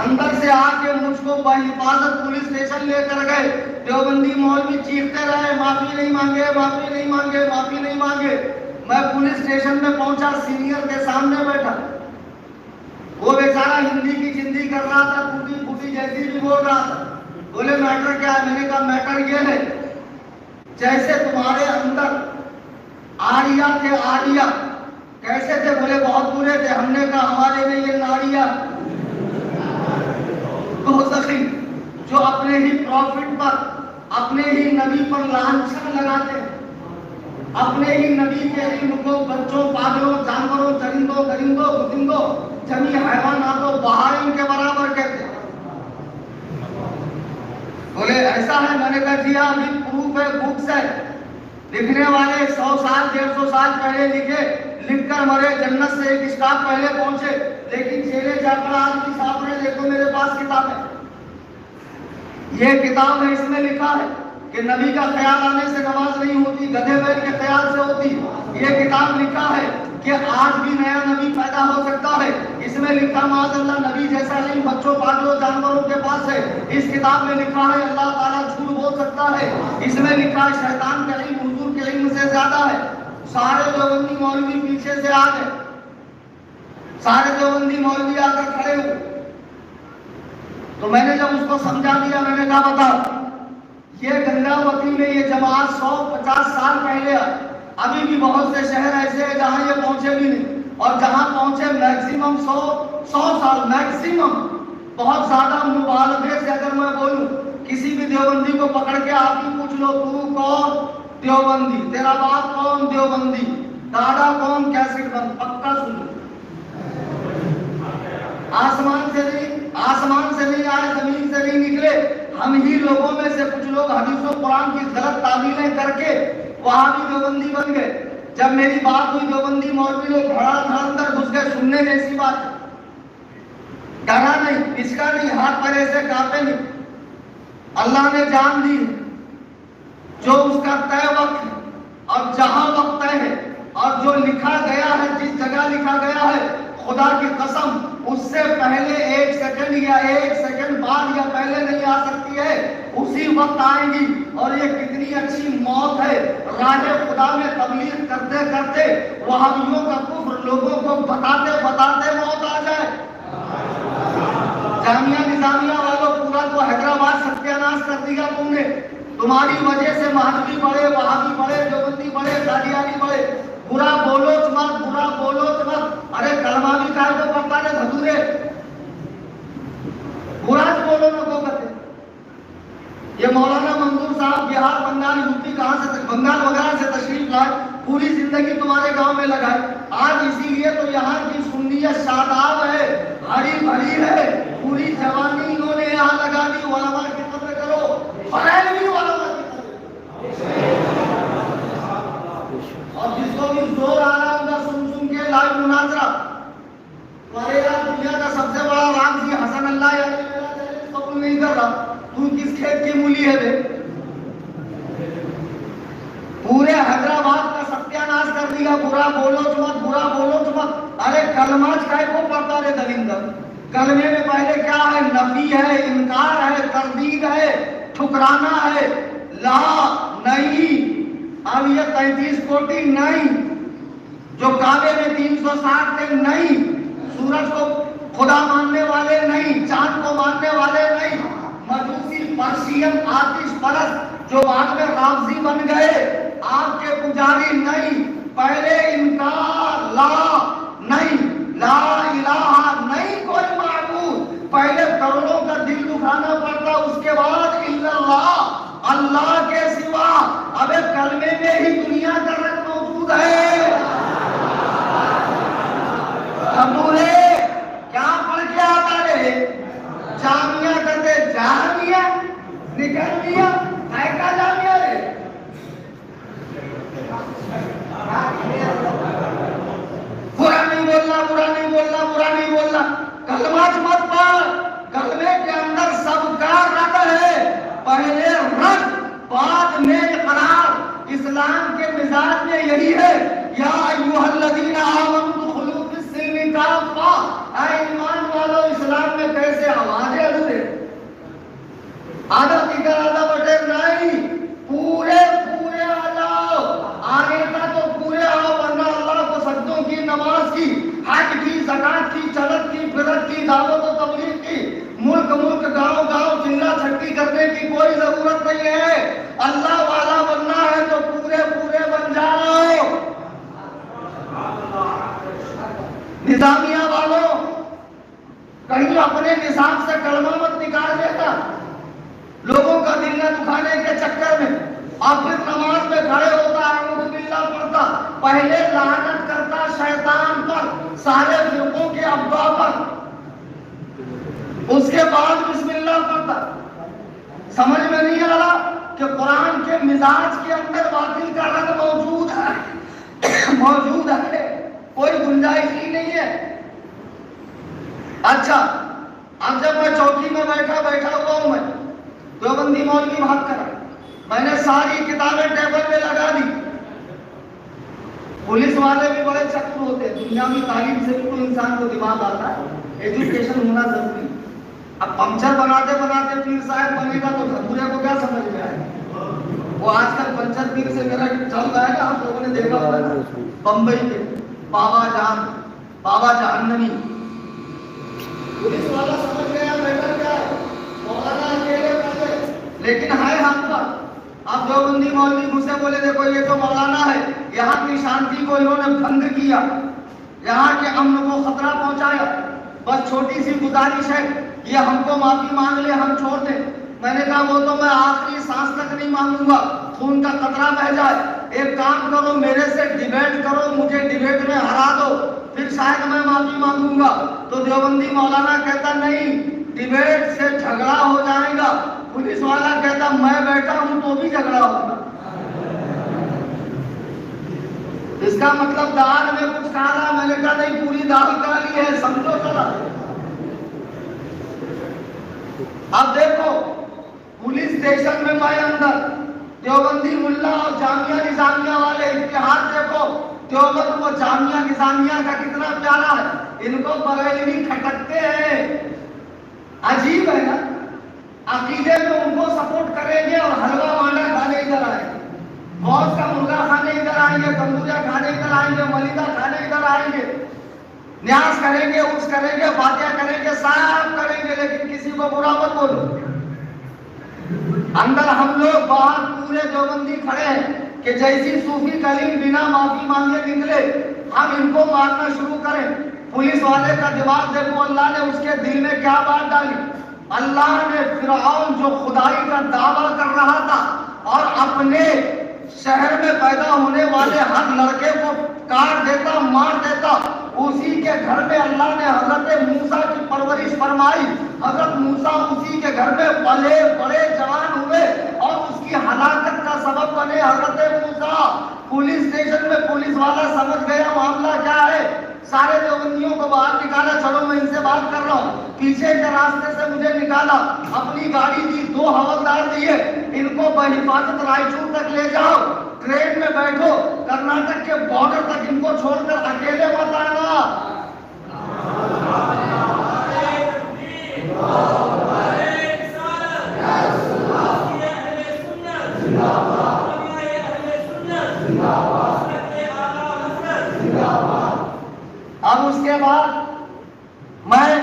B: اندر سے آ کے مجھ کو بحفاظت پولیس اسٹیشن لے کر گئے. دیوبندی مولوی چیختے رہے معافی نہیں مانگے، معافی نہیں مانگے، معافی نہیں مانگے. میں پولیس اسٹیشن میں پہنچا، سینئر کے سامنے بیٹھا، وہ بیچارہ ہندی کی چندی کر رہا تھا، ٹوٹی پھوٹی جیسی بھی بول رہا تھا. بولے میٹر کیا ہے؟ میں نے کہا میٹر یہ ہے جیسے تمہارے اندر آریا تھے. آریا کیسے تھے؟ بولے بہت برے تھے. ہم نے کہا ہمارے لیے یہ ناریا. جو جو اپنے ہی پروفٹ پر، اپنے ہی نبی پر لانچھن لگاتے ہیں، اپنے ہی نبی کے علم کو بچوں، پاگلوں، جانوروں، چرندوں، درندوں، گدندوں، جمی حیواناتوں، بہائم کے برابر کہتے ہیں۔ بولے ایسا ہے؟ میں نے کہا جی ہاں، ابھی پروف ہے، بکس ہے، لکھنے والے 100 سال 150 سال پہلے لکھے، لکھ کر مرے، جنت سے ایک اسٹاپ پہلے پہنچے، لیکن چیلے چاکر آج بھی صاف رہے۔ دیکھو میرے پاس کتاب ہے، یہ کتاب ہے، اس میں لکھا ہے کہ نبی کا خیال آنے سے نماز نہیں ہوتی، گدھے بیل کے خیال سے ہوتی۔ یہ کتاب لکھا ہے کہ آج بھی نیا نبی پیدا ہو سکتا ہے۔ اس میں لکھا معاذ اللہ نبی جیسا علم بچوں، پاگلوں، جانوروں کے پاس ہے۔ اس کتاب میں لکھا ہے اللہ تعالیٰ جھوٹ بول سکتا ہے۔ اس میں لکھا ہے شیطان کا علم حضور کے علم سے زیادہ ہے۔ سارے دیوبندی مولوی پیچھے سے آ گئے، سارے دیوبندی مولوی آ کر کھڑے ہوئے، تو میں نے جب اس کو سمجھا دیا، میں نے کہا بتاؤ، یہ گنگاوتی میں یہ جماعت 150 سال پہلے آئی، ابھی بھی بہت سے شہر ایسے ہیں جہاں یہ پہنچے بھی نہیں، اور جہاں پہنچے میکسیمم 100 سال میکسیمم، بہت زیادہ مبالغے سے اگر میں بولوں، کسی بھی دیوبندی کو پکڑ کے آپ ہی پوچھ لو تو کون؟ دیوبندی۔ تیرا باپ کون؟ دیوبندی۔ دادا کون؟ کیسٹ بند۔ پکا سنو، آسمان سے نہیں آئے، زمین سے نہیں نکلے، ہم ہی لوگوں میں سے کچھ لوگ حدیث و قرآن کی غلط تعبیریں کر کے وہاں بھی دیوبندی بن گئے۔ جب میری بات ہوئی دیوبندی مولوی لوگ دھڑا اندر گھس گئے، سننے جیسی بات ہے، ڈرا نہیں، پچکا نہیں، ہاتھ پر ایسے کانپے نہیں۔ اللہ نے جان دی جو اس کا طے وقت ہے اور جہاں وقت طے ہے، اور جو لکھا گیا ہے، جس جگہ لکھا گیا ہے، خدا کی قسم اس سے پہلے 1 سیکنڈ یا 1 سیکنڈ بعد یا پہلے نہیں آ سکتی ہے، اسی وقت آئیں گی۔ اور یہ کتنی اچھی موت ہے، راہ خدا میں تبلیغ کرتے کرتے وہابیوں کا کفر لوگوں کو بتاتے بتاتے موت آ جائے۔ جامعہ نظامیہ والوں، پورا تو حیدرآباد ستیاناش کر دیا تم نے، تمہاری وجہ سے مہدوی بڑھے، وہابی بڑھے، دیوبندی بڑھے، قادیانی بڑھے۔ برا بولو مت، برا بولو مت، ارے کلمہ بھی کہے کو پڑھتا ہے دھدورے، برا بولو نہ کو کہتے۔ یہ مولانا منظور صاحب بہار، بنگال، یوپی، کہاں سے، بنگال وغیرہ سے تشریف لائے، پوری زندگی تمہارے گاؤں میں لگائے، آج اسی لیے تو یہاں کی سنیت شاداب ہے، ہری بھری ہے، پوری جوانی انہوں نے یہاں لگا دی۔ علماء کی قدر کرو، بریلوی علماء کی قدر، اور جس کو بھی زور آ رہا ہوگا سن کے لائیو مناظرہ، تمہارے یہاں دنیا کا سب سے بڑا رام جی حسن اللہ یعنی میرا چیلنج قبول نہیں کر رہا، تو کس کھیت کی مولی ہے بے؟ پورے حیدرآباد کا ستیاناش کر دیا، برا بولو مت، برا بولو مت۔ ارے کلمہ کہے کو پڑھتا رہے دلندر، کلمے میں پہلے کیا ہے؟ نفی ہے، انکار ہے، تردید ہے، ٹھکرانا ہے، لا نہیں۔ اب یہ 33 کوٹی نہیں، جو کعبے میں 360 تھے نہیں، سورج کو خدا ماننے والے نہیں، چاند کو ماننے والے نہیں، مجوسی، پرشین، آتش پرست جو بعد میں رافضی بن گئے، آپ کے پجاری نہیں۔ پہلے انکار، لا نہیں، لا الہ نہیں کوئی معبود، پہلے کروڑوں کا دل دکھانا پڑتا، اس کے بعد الا اللہ، اللہ کے سوا۔ اب کلمے میں ہی دنیا کا رنگ موجود ہے۔ ابورے کیا پڑھ کے آتا رہے؟ جامعہ کرتے، جامعہ نکل دیا، ہے کا جامعہ رہے؟ برا نہیں بولنا، برا نہیں بولنا، برا نہیں بولنا، کلمہ مت پڑھ، کلمے کے اندر سب کا رد ہے، پہلے رد بعد میں اقرار۔ اسلام کے مزاج میں یہی ہے، یا ایھا الذین آمنوا ادخلوا فی السلم کافہ، اے ایمان والو اسلام میں کیسے آوازیں اڑتے، آدھا دیگر آدھا بٹیر نہیں، پورے پورے آ جاؤ، آگے کا تو پورے آؤ، ورنہ اللہ کو سجدوں کی، نماز کی، حج کی، زکات کی، چلت کی، فرت کی، دعوت و تبلیغ کی، ملک ملک، گاؤں گاؤں چنگا چھٹی کرنے کی کوئی ضرورت نہیں ہے۔ اللہ والا بننا ہے تو پورے پورے بن جاؤ۔ نظامیہ والوں، کہیں اپنے نصاب سے کلمہ مت نکال دیتا، کے چکر میں اور پھر نماز میں کھڑے ہوتا اعوذ باللہ پڑھتا، پہلے لعنت کرتا شیطان پر، سارے فرقوں کے ابوا پر، اس کے بعد بسم اللہ پڑھتا۔ سمجھ میں نہیں آ رہا کہ قرآن کے مزاج کے اندر باطل کا رنگ موجود ہے، موجود ہے، کوئی گنجائش ہی نہیں ہے۔ اچھا، اب جب میں چوکی میں بیٹھا ہوا ہوں، میں دیوبندی مولوی بات کر رہا، میں نے ساری کتابیں ٹیبل پہ لگا دی۔ پولیس والے بھی بڑے چتر ہوتے ہیں، دنیا میں تعلیم سے بھی تو انسان کو دماغ آتا ہے، ایجوکیشن ہونا ضروری۔ اب پنچر بناتے بناتے پیر صاحب بنے گا تو دھتورے کو کیا سمجھ میں آئے گا؟ وہ آج کل پنچر پیر سے میرا چل رہا ہے نا، آپ لوگوں نے دیکھا ہوگا بمبئی کے بابا جہنمی، پولیس والا سمجھ گیا بیٹر کیا ہے، مولانا اکیلے کرتے، لیکن ہے حق پر۔ اب دیوبندی مولوی مجھ سے بولے دیکھو یہ تو مولانا ہے، یہاں کی شانتی کو انہوں نے بھنگ کیا، یہاں کے امن کو خطرہ پہنچایا، بس چھوٹی سی گزارش ہے یہ ہم کو معافی مانگ لے، ہم چھوڑ دیں۔ میں نے کہا وہ تو میں آخری سانس تک نہیں مانگوں گا، خون کا قطرہ بہہ جائے، ایک کام کرو میرے سے ڈیبیٹ کرو، مجھے ڈیبیٹ میں ہرا دو، پھر شاید میں معافی مانگوں گا۔ تو دیوبندی مولانا کہتا نہیں، ڈیبیٹ سے جھگڑا ہو جائے گا۔ پولیس والا کہتا میں بیٹھا ہوں تو بھی جھگڑا ہوگا۔ اس کا مطلب دال میں کچھ کالا، میں نے کہا نہیں پوری دال کالی ہے، سمجھو ذرا۔ اب دیکھو پولیس اسٹیشن میں میں اندر، دیوبندی ملا اور جامعہ نظامیہ والے اتحاد، دیکھو دیوبند وہ جامعہ نظامیہ کا کتنا پیارا ہے، ان کو بریلوی کھٹکتے ہیں، عجیب ہے نا، عقیدے میں ان کو سپورٹ کریں گے اور حلوہ مانڈا کھانے ادھر آئیں گے، موز کا مرغا کھانے ادھر آئیں گے، تندوریا کھانے ادھر آئیں گے، ملیدہ کھانے ادھر آئیں گے، نیاز کریں گے، عرس کریں گے، فاتحہ کریں گے، سب کریں گے، لیکن کسی کو برا مت بولو۔ اندر ہم لوگ باہر پورے دیوبندی کھڑے ہیں کہ جیسی صوفی کلیم بنا معافی مانگے نکلے ہم ان کو مارنا شروع کریں۔ پولیس والے کا دماغ دیکھو اللہ نے اس کے دل میں کیا بات ڈالی۔ اللہ نے فرعون جو خدائی کا دعویٰ کر رہا تھا اور اپنے شہر میں پیدا ہونے والے ہر لڑکے کو کاٹ دیتا، مار دیتا، اسی کے گھر میں اللہ نے حضرت موسیٰ کی پرورش فرمائی۔ حضرت موسیٰ اسی کے گھر میں پلے بڑے جوان ہوئے اور اس کی ہلاکت کا سبب بنے حضرت موسیٰ۔ پولیس اسٹیشن میں پولیس والا سمجھ گیا معاملہ کیا ہے، سارے دیوبندیوں کو باہر نکالا، چلو میں ان سے بات کر رہا ہوں، پیچھے کے راستے سے مجھے نکالا، اپنی گاڑی کی 2 حوالدار دیے، ان کو بحفاظت رائچور تک لے جاؤ، ٹرین میں بیٹھو، کرناٹک کے بارڈر تک ان کو چھوڑ کر اکیلے مت آنا۔ اب اس کے بعد میں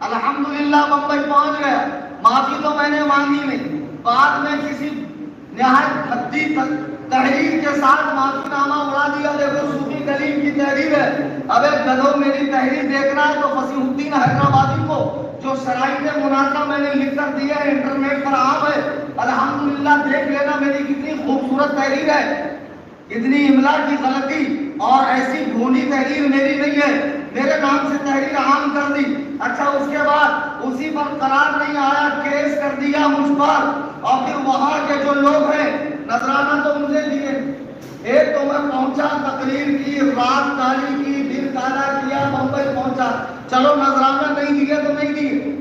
B: الحمدللہ بمبئی پہنچ گیا، معافی تو میں نے مانگی نہیں، بعد میں کسی نہایت حدی تحریر کے ساتھ معافی نامہ اڑا دیا، دیکھو صوفی کلیم کی تحریر ہے۔ اب ایک گدھو میری تحریر دیکھ رہا ہے تو فصیح الدین حیدرآبادی کو جو شرائط مناظرہ میں نے لکھ کر دیا ہے، انٹرنیٹ پر عام ہے، الحمدللہ دیکھ لینا میری کتنی خوبصورت تحریر ہے، اتنی املا کی غلطی اور ایسی بھونی تحریر میری نہیں ہے، میرے نام سے تحریر عام کر دی۔ اچھا اس کے بعد اسی پر قرار نہیں آیا، کیس کر دیا مجھ پر، اور پھر وہاں کے جو لوگ ہیں نذرانہ تو مجھے دیے، ایک تو میں پہنچا، تقریر کی، رات کالی کی، دن کالا کیا، بمبئی پہنچا، چلو نذرانہ نہیں دیے تو نہیں دیے۔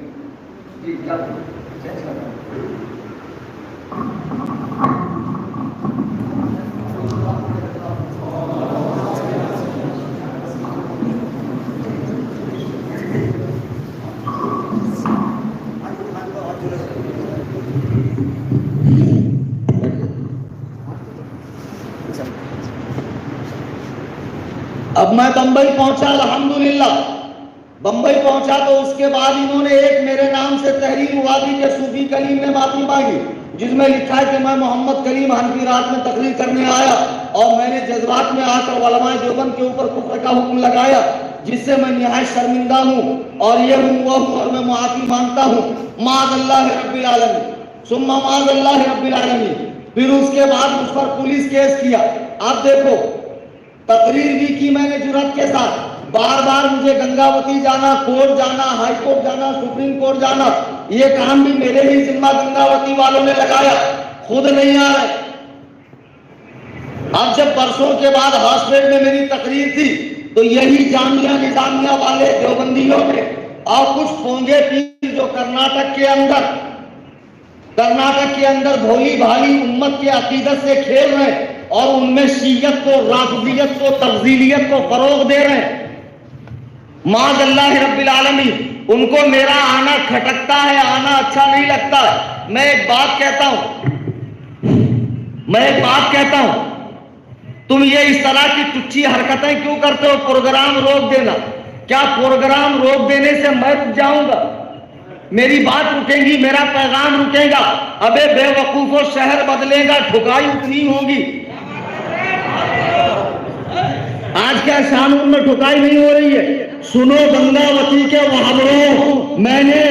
B: اب میں بمبئی پہنچا، الحمدللہ بمبئی پہنچا تو اس کے بعد انہوں نے ایک میرے نام سے تحریر ہوا دی کہ صوفی کلیم نے معافی مانگی، جس میں لکھا ہے کہ میں محمد کلیم حنفی رات میں تقریر کرنے آیا اور میں نے جذبات میں آ کر علماء دیوبند کے اوپر کفر کا حکم لگایا، جس سے میں نہایت شرمندہ ہوں اور یہ ہوں وہ ہوں اور میں معافی مانگتا ہوں، معاذ اللہ رب العالمین۔ ثم معاذ اللہ رب العالمین، پھر اس کے بعد مجھ پر پولیس کیس کیا. آپ دیکھو تقریر بھی کی میں نے جرات کے ساتھ، بار بار مجھے گنگاوتی جانا، کورٹ جانا، ہائی کورٹ جانا، سپریم کورٹ جانا، یہ کام بھی میرے ہی ذمہ گنگاوتی والوں نے لگایا، خود نہیں آ رہے. اب جب برسوں کے بعد ہاسپٹل میں میری تقریر تھی تو یہی جامعہ نظامیہ والے دیوبندیوں کے اور کچھ پونگے پیر جو کرناٹک کے اندر بھولی بھالی امت کے عقیدت سے کھیل رہے ہیں اور ان میں شیعت کو، رافضیت کو، تفضیلیت کو فروغ دے رہے ہیں. معاذ اللہ رب العالمین، ان کو میرا آنا کھٹکتا ہے، آنا اچھا نہیں لگتا ہے. میں ایک بات کہتا ہوں، تم یہ اس طرح کی تچھی حرکتیں کیوں کرتے ہو؟ پروگرام روک دینا. کیا پروگرام روک دینے سے میں رک جاؤں گا؟ میری بات رکے گی، میرا پیغام رکے گا؟ ابے بے وقوفو، شہر بدلے گا، ٹھکائی اتنی ہوگی. آج کیا شاموں میں ٹھکائی نہیں ہو رہی ہے؟ سنو گنگاوتی کے وہابروں، میں نے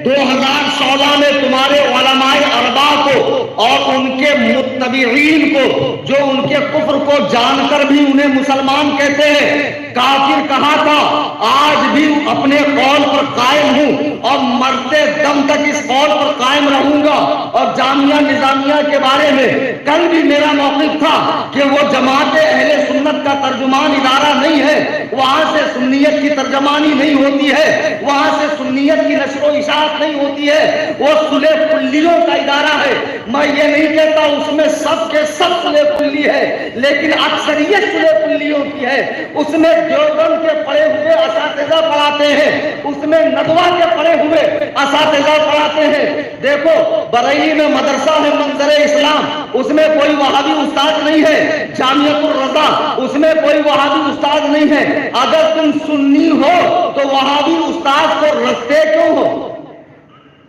B: 2016 میں تمہارے علماء اربا کو اور ان کے متبعین کو، جو ان کے کفر کو جان کر بھی انہیں مسلمان کہتے ہیں، کافر کہا تھا. آج بھی اپنے قول پر قائم ہوں اور مرتے دم تک اس قول پر قائم رہوں گا. اور جامعہ نظامیہ کے بارے میں کل بھی میرا موقف تھا کہ وہ جماعت اہل سنت کا ترجمان ادارہ نہیں ہے، وہاں سے سنیت کی ترجمانی نہیں ہوتی ہے، وہاں سے سنیت کی نشر و اشاعت نہیں ہوتی ہے، وہ صلح کلیوں کا ادارہ ہے. میں یہ نہیں کہتا اس میں سب کے سب صلح کلی ہے، لیکن اکثریت صلح کلیوں کی ہے. اس میں دیوبند کے پڑھے ہوئے اساتذہ پڑھاتے ہیں، اس میں ندوہ کے پڑھے ہوئے اساتذہ پڑھاتے ہیں. دیکھو بریلی میں مدرسہ ہے منظر اسلام، اس میں کوئی وہابی استاد نہیں ہے. جامعۃ الرضا، اس میں کوئی وہابی استاد نہیں ہے. اگر تم سنی ہو تو وہابی استاد کو رکھتے کیوں ہو؟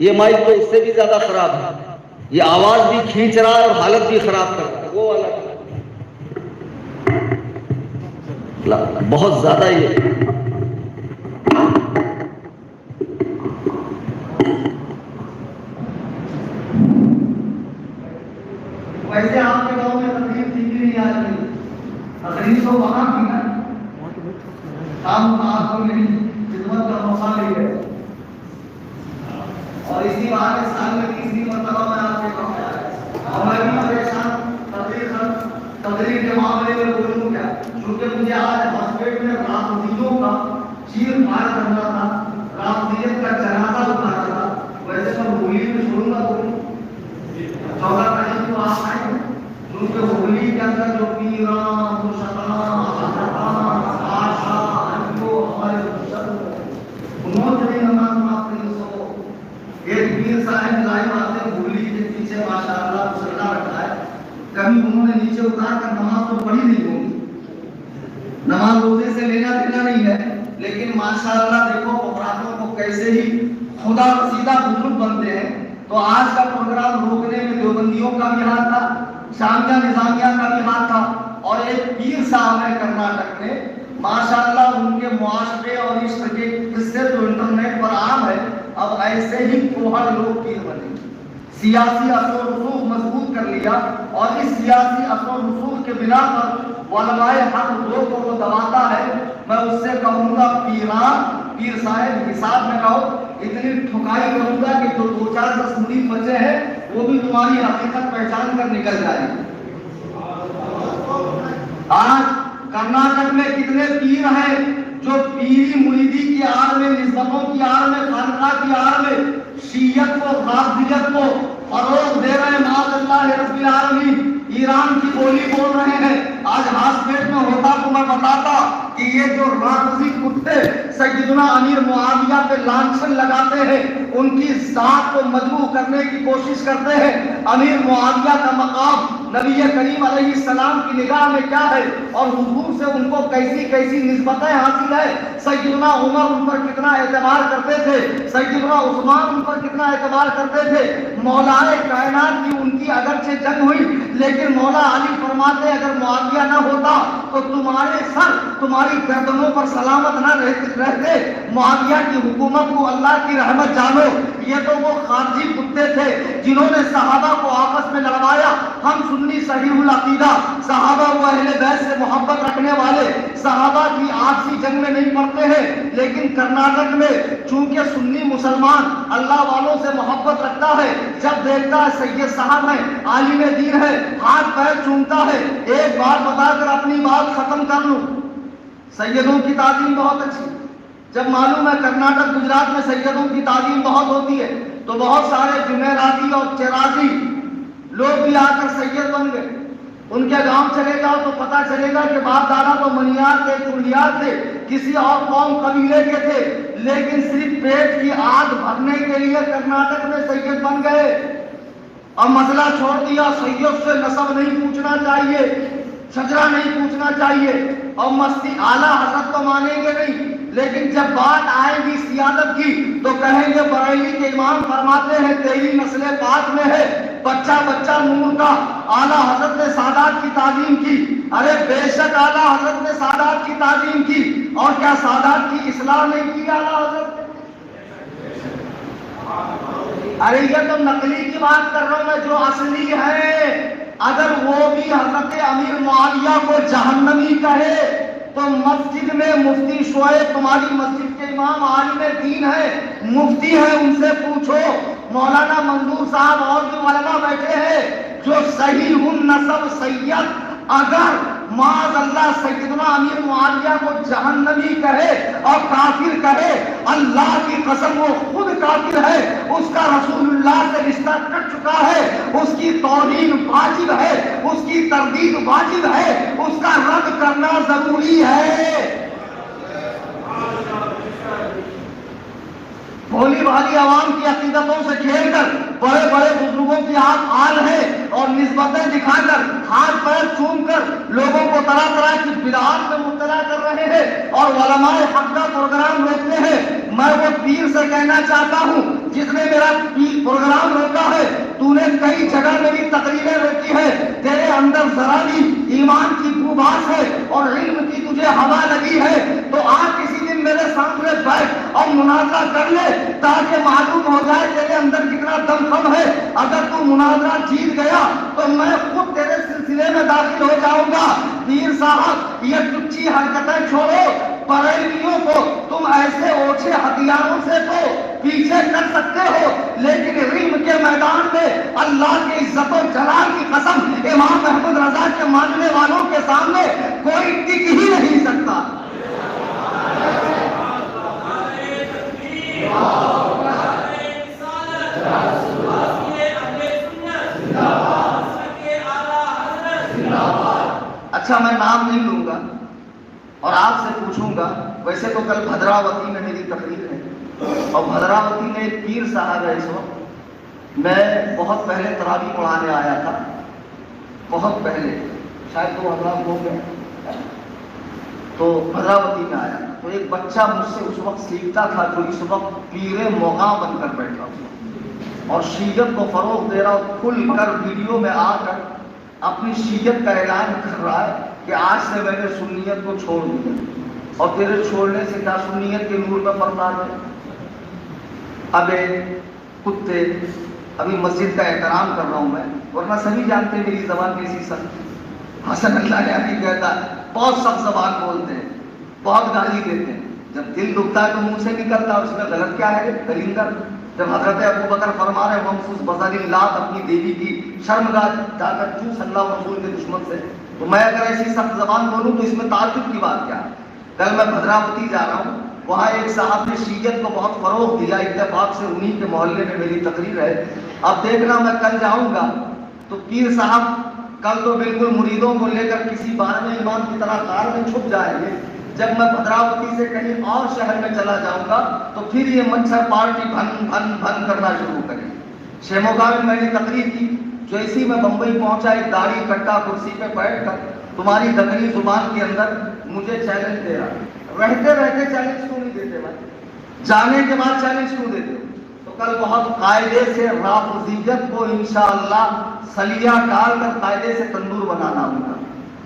B: یہ مائک تو اس سے بھی زیادہ خراب ہے، یہ آواز بھی کھینچ رہا ہے اور حالت بھی خراب کر رہا ہے. وہ والا بہت زیادہ یہ ویسے آپ کے گاؤں میں تقریب تھی کہ نہیں؟ آج نہیں تقریب تو وہاں تھی نا، آپ کو میری خدمت کا موقع مل گیا اور اسی بہانے سال میں تیسری مرتبہ میں آپ کے گاؤں میں آیا اور میں بھی پریشان تقریر کے معاملے میں بولوں کیا، کیونکہ مجھے آج ہاسپٹل میں رافضیوں کا چیر پھاڑ کرنا تھا، رافضیت کا جنازہ اٹھانا تھا. ویسے میں ہولی میں چھوڑوں گا بولوں 14 تاریخ کو آپ آئے ہیں، کیونکہ ہولی کے اندر جو پیران مشتان آشان کو ہمارے انہوں نے نماز معاف نہیں سو. ایک پیر صاحب لائیو آتے ہولی کے پیچھے ماشاءاللہ مسلح رکھا ہے، کبھی انہوں نے نیچے اتار کر نماز تو پڑھی نہیں ہوگی، نماز روزے سے لینا دینا نہیں ہے، لیکن ماشاءاللہ دیکھو اپرادھوں کو کیسے ہی خدا سیدھا بزرگ بنتے ہیں. تو آج کا پروگرام روکنے میں دیوبندیوں کا بھی ہاتھ تھا، جامعہ نظامیہ کا بھی ہاتھ تھا، اور ایک پیر صاحب ہے کرناٹک میں ماشاءاللہ ان کے معاشرے اور عشق کے قصے تو انٹرنیٹ پر عام ہے. اب ایسے ہی کوہڑ لوگ پیر بنے، سیاسی اثر و رسوخ مضبوط کر لیا اور اس سیاسی اثر و رسوخ کے بنا پر علماء حق دو کو وہ دباتا ہے. میں اس سے کہوں گا پیر صاحب حساب میں کہو، اتنی ٹھکائی کروں گا کہ جو 2-4-10 مرید بچے ہیں وہ بھی تمہاری حقیقت پہچان کر نکل جائے. آج کرناٹک میں کتنے پیر ہیں جو پیری مریدی کی آڑ میں، نسبتوں کی آڑ میں، خانقاہ کی آڑ میں شیعت کو، رافضیت کو فروغ دے رہے ہیں. معاذ اللہ رب العالمین، ایران کی بولی بول رہے ہیں. آج ہاسپٹل میں ہوتا تو میں بتاتا کہ یہ جو رافضی کتے سیدنا امیر معاویہ پہ لانچھن لگاتے ہیں، ان کی ذات کو مجروح کرنے کی کوشش کرتے ہیں. امیر معاویہ کا مقام نبی کریم علیہ السلام کی نگاہ میں کیا ہے اور حضور سے ان کو کیسی کیسی نسبتیں حاصل ہے. سیدنا عمر ان پر کتنا اعتبار کرتے تھے، سیدنا عثمان ان پر کتنا اعتبار کرتے تھے. مولا کائنات کی ان کی اگرچہ جنگ ہوئی، لیکن مولا علی فرماتے اگر معاویہ نہ ہوتا تو تمہارے سر، تمہاری گردنوں پر سلامت نہ رہتے. معاویہ کی حکومت کو اللہ کی رحمت جانو. یہ تو وہ خارجی کتے تھے جنہوں نے صحابہ کو آپس میں لڑوایا. ہم سنی صحیح العقیدہ صحابہ و اہل بیت سے محبت رکھنے والے صحابہ کی آپسی جنگ میں نہیں پڑتے ہیں، لیکن کرناٹک میں چونکہ سنی مسلمان اللہ والوں سے محبت رکھتا ہے، جب دیکھتا ہے سید صاحب ہے، عالم دین ہے، ہاتھ پیر چومتا ہے. ایک بات بتا کر اپنی بات ختم کر لوں، سیدوں کی تعظیم بہت اچھی. جب معلوم ہے کرناٹک گجرات میں سیدوں کی تعظیم بہت ہوتی ہے تو بہت سارے جمعراتی اور چراغی لوگ بھی آ کر سید بن گئے. ان کے گاؤں چلے جاؤ تو پتا چلے گا کہ باپ دادا تو منیار تھے، چڑیار تھے، کسی اور قوم قبیلے کے تھے، لیکن صرف پیٹ کی آگ بھرنے کے لیے کرناٹک میں سید بن گئے. اور مسئلہ چھوڑ دیا، سید سے نسب نہیں پوچھنا چاہیے، شجرہ نہیں پوچھنا چاہیے، اور مستی اعلیٰ حضرت تو مانیں گے نہیں، لیکن جب بات آئے گی سیادت کی تو کہیں گے بریلی کے امام فرماتے ہیں تیری نسل پاک میں ہے بچہ بچہ نور کا. اعلیٰ حضرت نے سادات کی تعظیم کی. ارے بے شک اعلیٰ حضرت نے سادات کی تعظیم کی، اور کیا سادات کی اصلاح نہیں کی اعلیٰ حضرت نے؟ ارے یہ تو نقلی کی بات کر رہا ہوں میں، جو اصلی ہے. اگر وہ بھی حضرت امیر معاویہ کو جہنمی کہے تو مسجد میں مفتی شعیب تمہاری مسجد کے امام عالم دین ہے، مفتی ہے، ان سے پوچھو. مولانا منظور صاحب اور بھی علماء بیٹھے ہیں جو صحیح النسب سید اگر معاذ اللہ سیدنا امیر معاویہ کو جہنمی کہے اور کافر کہے، اللہ کی قسم وہ خود کافر ہے، اس کا رسول اللہ سے رشتہ کٹ چکا ہے، اس کی توہین واجب ہے، اس کی تردید واجب ہے، اس کا رد کرنا ضروری ہے. بھولی بھالی عوام کی عقیدتوں سے کھیل کر بڑے بڑے بزرگوں کی آپ آل ہیں اور نسبتیں دکھا کر ہاتھ پیر چوم کر لوگوں کو طرح طرح کی بدعات میں مبتلا کر رہے ہیں اور علماء حق کا پروگرام روکتے ہیں. میں وہ پیر سے کہنا چاہتا ہوں جس نے میرا پروگرام روکا ہے، تو نے کئی جگہ میری تقریریں روکی ہے، تیرے اندر ذرا بھی ایمان کی بوباس ہے اور علم کی تجھے ہوا لگی ہے تو آپ کسی دن میرے سامنے بیٹھ اور مناظرہ کر لے تاکہ معلوم ہو جائے تیرے اندر کتنا دم خم ہے. اگر تو مناظرہ جیت گیا تو میں خود تیرے سلسلے میں داخل ہو جاؤں گا. پیر صاحب یہ ٹچی حرکتیں چھوڑو، بریلیوں کو تم ایسے اوچھے ہتھیاروں سے تو پیچھے کر سکتے ہو، لیکن علم کے میدان میں اللہ کی عزت و جلال کی قسم امام احمد رضا کے ماننے والوں کے سامنے کوئی ٹک ہی نہیں سکتا. اچھا میں نام نہیں لوں گا اور آپ سے پوچھوں گا، ویسے تو کل بھدراوتی میں میری تقریر ہے اور بھدراوتی میں ایک پیر صاحب ہے. اس وقت میں بہت پہلے تراویح پڑھانے آیا تھا، بہت پہلے شاید 2000 ہو گئے، تو بھدراوتی میں آیا تو ایک بچہ مجھ سے اس وقت سیکھتا تھا جو اس وقت پیر مغاں بن کر بیٹھا ہوا اور شیعت کو فروغ دے رہا، کھل کر ویڈیو میں آ کر اپنی شیعت کا اعلان کر رہا ہے کہ آج سے میں نے سنیت کو چھوڑ دیا اور تیرے چھوڑنے سے کیا سنیت کے نور میں پڑتا ہے. ابے کتے ابھی مسجد کا احترام کر رہا ہوں میں، ورنہ سبھی جانتے ہیں میری زبان کیسی سخت. حسن اللہ یعنی کہتا ہے بہت سخت زبان بولتے ہیں، بہت گالی دیتے ہیں، جب دل دکھتا ہے تو منہ سے نکلتا ہے، اس میں غلط کیا ہے دلیندر. جب حضرت ابو بکر فرما رہے ومفوس بزاری لات اپنی دیوی کی شرمگاہ جا کر چوس اللہ رسول کے دشمن سے، تو میں اگر ایسی سخت زبان بولوں تو اس میں تعجب کی بات کیا ہے. کل میں بھدراوتی جا رہا ہوں، وہاں ایک صاحب نے شیعت کو بہت فروغ دیا، اتفاق سے انہی کے محلے میں میری تقریر ہے. اب دیکھنا میں کل جاؤں گا تو پیر صاحب کل تو بالکل مریدوں کو لے کر کسی بارہویں امام کی طرح کار میں چھپ جائیں گے. جب میں بھدراوتی سے کہیں اور شہر میں چلا جاؤں گا تو پھر یہ مچھر پارٹی بھن بھن بھن کرنا شروع کرے. شیموگا میں نے تقریر کی، جیسی میں بمبئی پہنچا ایک داڑھی کٹا کرسی پہ بیٹھ کر تمہاری دکنی زبان کے اندر مجھے چیلنج دے رہا. رہتے رہتے چیلنج کیوں نہیں دیتے بھائی؟ جانے کے بعد چیلنج کیوں دیتے ہو؟ تو کل بہت قاعدے سے رافضیت کو انشاءاللہ سلیہ ڈال کر قاعدے سے تندور بنانا ہوگا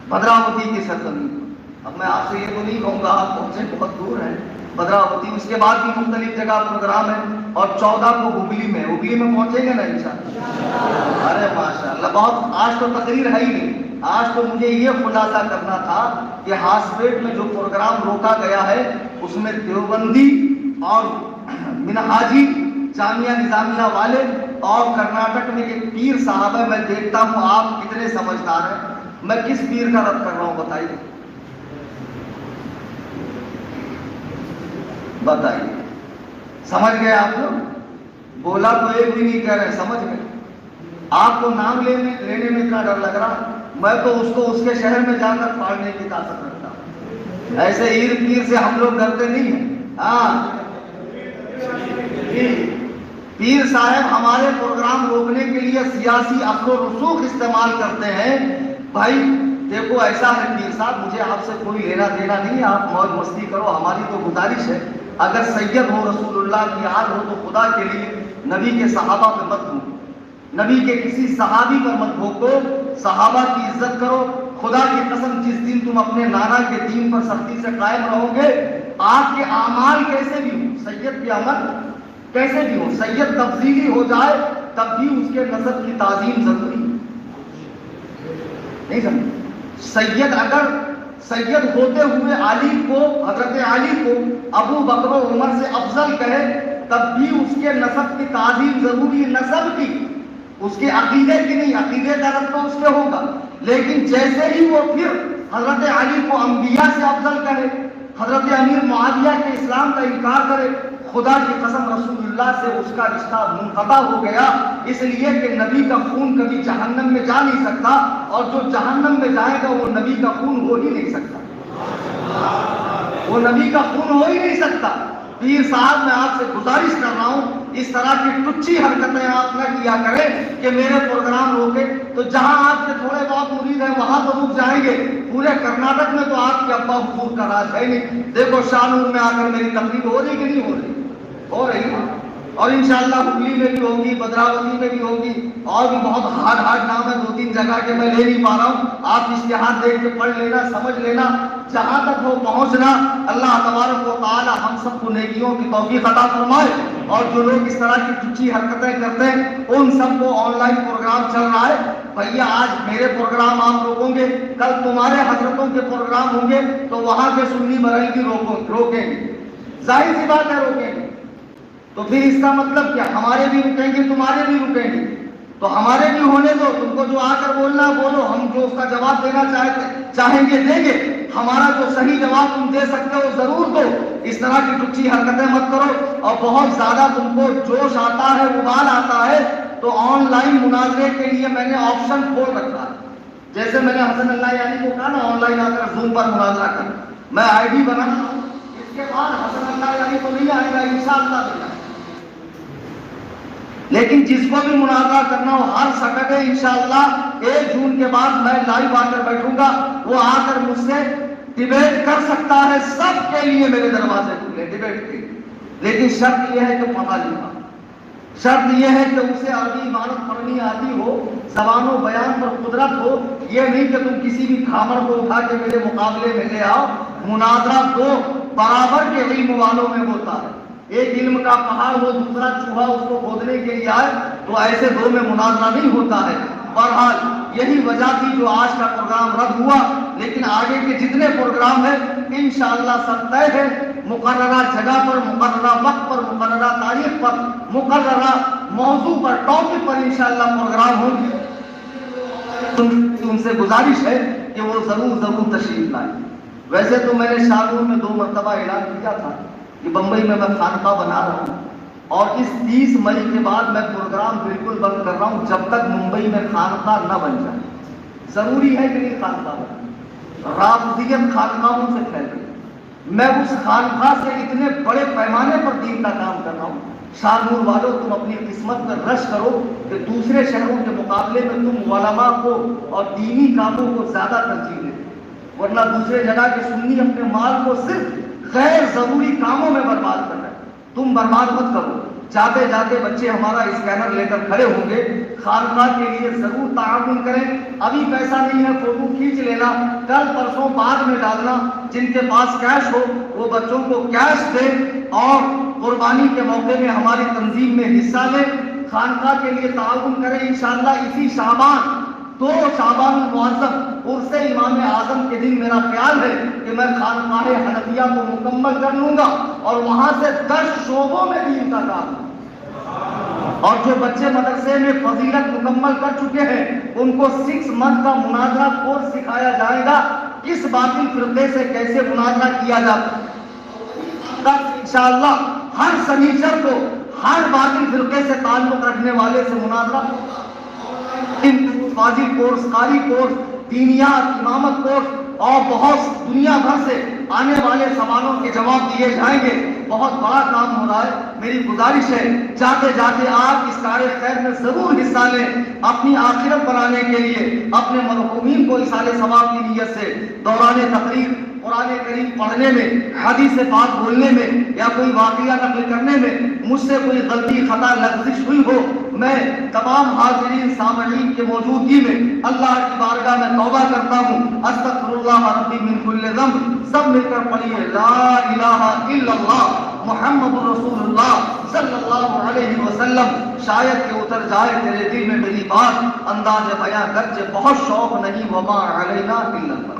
B: بھدراوتی کی سرزمین. اب میں آپ سے یہ تو نہیں کہوں گا آپ پہنچے بہت دور ہیں بھدراوتی، اس کے بعد بھی مختلف جگہ پروگرام ہے. اور 14 کو ہگلی میں پہنچیں گے نا انشاءاللہ؟ ارے ماشاءاللہ، بہت آج تو تقریر ہے ہی نہیں، آج تو مجھے یہ خلاصہ کرنا تھا کہ ہاسپیٹ میں جو پروگرام روکا گیا ہے اس میں دیوبندی اور منہاجی جامعہ نظامیہ والے اور کرناٹک میں ایک پیر صاحب ہے، میں دیکھتا ہوں آپ کتنے سمجھدار ہیں، میں کس پیر کا رد کر رہا ہوں بتائیے؟ سمجھ گئے آپ لوگ؟ بولا تو ایک بھی نہیں کہہ رہے، سمجھ گئے؟ آپ کو نام لینے میں اتنا ڈر لگ رہا، میں تو اس کو اس کے شہر میں جا کر پھاڑنے کی طاقت رکھتا ہوں، ایسے ایر پیر سے ہم لوگ ڈرتے نہیں ہیں۔ ہاں، پیر صاحب ہمارے پروگرام روکنے کے لیے سیاسی اثر و رسوخ استعمال کرتے ہیں۔ بھائی دیکھو ایسا ہے پیر صاحب، مجھے آپ سے کوئی لینا دینا نہیں ہے، آپ موج مستی کرو، ہماری تو گزارش ہے اگر سید ہو، رسول اللہ کی آل ہو تو خدا کے لیے نبی کے صحابہ پہ مت بھوکو، نبی کے کسی صحابی پر مت بھوکو، صحابہ کی عزت کرو، خدا کی قسم جس دن تم اپنے نانا کے دین پر سختی سے قائم رہو گے، آپ کے اعمال کیسے بھی ہوں، سید کے عمل کیسے بھی ہو، سید تفضیلی ہو جائے تب بھی اس کے نسب کی تعظیم ضروری نہیں سمجھ۔ سید اگر سید ہوتے ہوئے علی کو، حضرت علی کو ابو بکر و عمر سے افضل کہے تب بھی اس کے نسب کی تعظیم ضروری ہے، نسب کی، اس کے عقیدے کی نہیں، عقیدے کا رد تو اس پہ ہوگا، لیکن جیسے ہی وہ پھر حضرت علی کو انبیاء سے افضل کہے، حضرت امیر معاویہ کے اسلام کا انکار کرے، خدا کی قسم رسول اللہ سے اس کا رشتہ منقطع ہو گیا، اس لیے کہ نبی کا خون کبھی جہنم میں جا نہیں سکتا، اور جو جہنم میں جائے گا وہ نبی کا خون ہو ہی نہیں سکتا، وہ نبی کا خون ہو ہی نہیں سکتا۔ پیر صاحب میں آپ سے گزارش کر رہا ہوں اس طرح کی ٹچی حرکتیں آپ نہ کیا کریں کہ میرے پروگرام روکے، تو جہاں آپ کے تھوڑے بہت مرید ہیں وہاں تو رک جائیں گے، پورے کرناٹک میں تو آپ کے ابا حضور کا راج ہے نہیں۔ دیکھو شاہنور میں آ کر میری تقریر ہو رہی کہ نہیں ہو رہی؟ ہو رہی ہے، اور انشاءاللہ ہگلی میں بھی ہوگی، بدراوتی میں بھی ہوگی، اور بھی بہت ہارڈ نام ہے، 2-3 جگہ کے میں لے نہیں پا رہا ہوں، آپ اشتہار دیکھ کے پڑھ لینا، سمجھ لینا، جہاں تک ہو پہنچنا۔ اللہ تبارک و تعالی ہم سب کو نیکیوں کی توفیق عطا فرمائے، اور جو لوگ اس طرح کی ٹچی حرکتیں کرتے ہیں ان سب کو آن لائن پروگرام چل رہا ہے، بھیا آج میرے پروگرام آپ روکیں گے، کل تمہارے حضرتوں کے پروگرام ہوں گے تو وہاں کے سنی بریلوی روکیں گے، ظاہر سی بات ہے روکیں گے، تو پھر اس کا مطلب کیا؟ ہمارے بھی رکیں گے، تمہارے بھی رکیں گے، تو ہمارے بھی ہونے دو، تم کو جو آ کر بولنا بولو، ہم جو اس کا جواب دینا چاہیں گے دیں گے، ہمارا جو صحیح جواب تم دے سکتے ہو ضرور دو، اس طرح کی ٹچی حرکتیں مت کرو، اور بہت زیادہ تم کو جوش آتا ہے، ابال آتا ہے تو آن لائن مناظرے کے لیے میں نے آپشن کھول رکھا ہے، جیسے میں نے حسن اللہ یعنی کو کہا نا آن لائن آ کر زوم پر مناظرہ کر، میں آئی ڈی بناتا ہوں، اس کے بعد حسن اللہ یعنی تو نہیں آئے گا انشاءاللہ دینا، لیکن جس کو بھی مناظرہ کرنا ہو ہر سٹرڈے انشاءاللہ 1 جون کے بعد میں لائیو آ کر بیٹھوں گا، وہ آ کر مجھ سے ڈیبیٹ کر سکتا ہے، سب کے لیے میرے دروازے کھلے ڈیبیٹ کے، لیکن شرط یہ ہے کہ پڑھا لکھا، شرط یہ ہے کہ اسے عربی عبارت پڑھنی آتی ہو، زبان و بیان پر قدرت ہو، یہ نہیں کہ تم کسی بھی کھامر کو اٹھا کے میرے مقابلے میں لے آؤ، مناظرہ 2 برابر کے علم والوں میں ہوتا ہے، ایک علم کا پہاڑ ہو دوسرا چوہا اس کو کھودنے کے لیے آئے تو ایسے 2 میں مناظرہ نہیں ہوتا ہے۔ بہرحال یہی وجہ تھی جو آج کا پروگرام رد ہوا، لیکن آگے کے جتنے پروگرام ہیں انشاءاللہ سب طے ہے، مقررہ جگہ پر، مقررہ وقت پر، مقررہ تاریخ پر، مقررہ موضوع پر، ٹاپک پر انشاءاللہ پروگرام ہوں گے۔ ان سے گزارش ہے کہ وہ ضرور تشریف لائیں۔ ویسے تو میں نے شاہنور میں 2 مرتبہ اعلان کیا تھا کہ بمبئی میں خانقاہ بنا رہا ہوں، اور اس 30 مئی کے بعد میں پروگرام بالکل بند کر رہا ہوں جب تک ممبئی میں خانقاہ نہ بن جائے۔ ضروری ہے کہ نہیں خانقاہ بنا، رافضیت خانقاہوں سے پھیل گئی، میں اس خانقاہ سے اتنے بڑے پیمانے پر دین کا کام کر رہا ہوں، شاہنور والوں تم اپنی قسمت میں رش کرو کہ دوسرے شہروں کے مقابلے میں تم علماء کو اور دینی کاموں کو زیادہ ترجیح دیں، ورنہ دوسرے جگہ کے سنی اپنے مال کو صرف غیر ضروری کاموں میں برباد کر رہے ہیں، تم برباد مت کرو۔ جاتے جاتے بچے ہمارا اسکینر لے کر کھڑے ہوں گے، خانقاہ کے لیے ضرور تعاون کریں، ابھی پیسہ نہیں ہے فوٹو کھینچ لینا، کل پرسوں بعد میں ڈالنا، جن کے پاس کیش ہو وہ بچوں کو کیش دیں، اور قربانی کے موقع میں ہماری تنظیم میں حصہ لیں، خانقاہ کے لیے تعاون کریں۔ انشاءاللہ اسی شعبان 2 شعبان المعظم عرس امام اعظم کے دن میرا خیال ہے کہ میں خانقاہ حنفیہ کو مکمل کر لوں گا اور وہاں سے 10 شعبوں میں دین کا کام، اور جو بچے مدرسے میں فضیلت مکمل کر چکے ہیں ان کو 6 منتھ کا مناظرہ کورس سکھایا جائے گا، کس باطل فرقے سے کیسے مناظرہ کیا جاتا ہے۔ انشاءاللہ ہر سنیچر کو ہر باطل فرقے سے تعلق رکھنے والے سے مناظرہ، فاضل کورس، قاری کورس، دینیات، امامت کورس اور بہت دنیا بھر سے آنے والے سوالوں کے جواب دیے جائیں گے۔ بہت بڑا کام ہو رہا ہے۔ میری گزارش ہے جاتے جاتے آپ اس کار خیر میں ضرور حصہ لیں، اپنی آخرت بنانے کے لیے، اپنے مرحومین کو اصال ثواب کی نیت سے دوران تقریر قرآن کریم پڑھنے میں، حدیث پاک بولنے میں یا کوئی واقعہ نقل کرنے میں مجھ سے کوئی غلطی خطا لغزش ہوئی ہو، میں تمام حاضرین سامعین کے موجودگی میں اللہ کی بارگاہ میں توبہ کرتا ہوں۔ استغفر اللہ ربی من کل ذنب، سب مل کر پڑھیے لا الہ الا اللہ محمد رسول اللہ صلی اللہ علیہ وسلم۔ شاید کہ اتر جائے تیرے دل میں میری بات، انداز بیاں گرچہ بہت شوق نہیں، وما علینا الا اللہ۔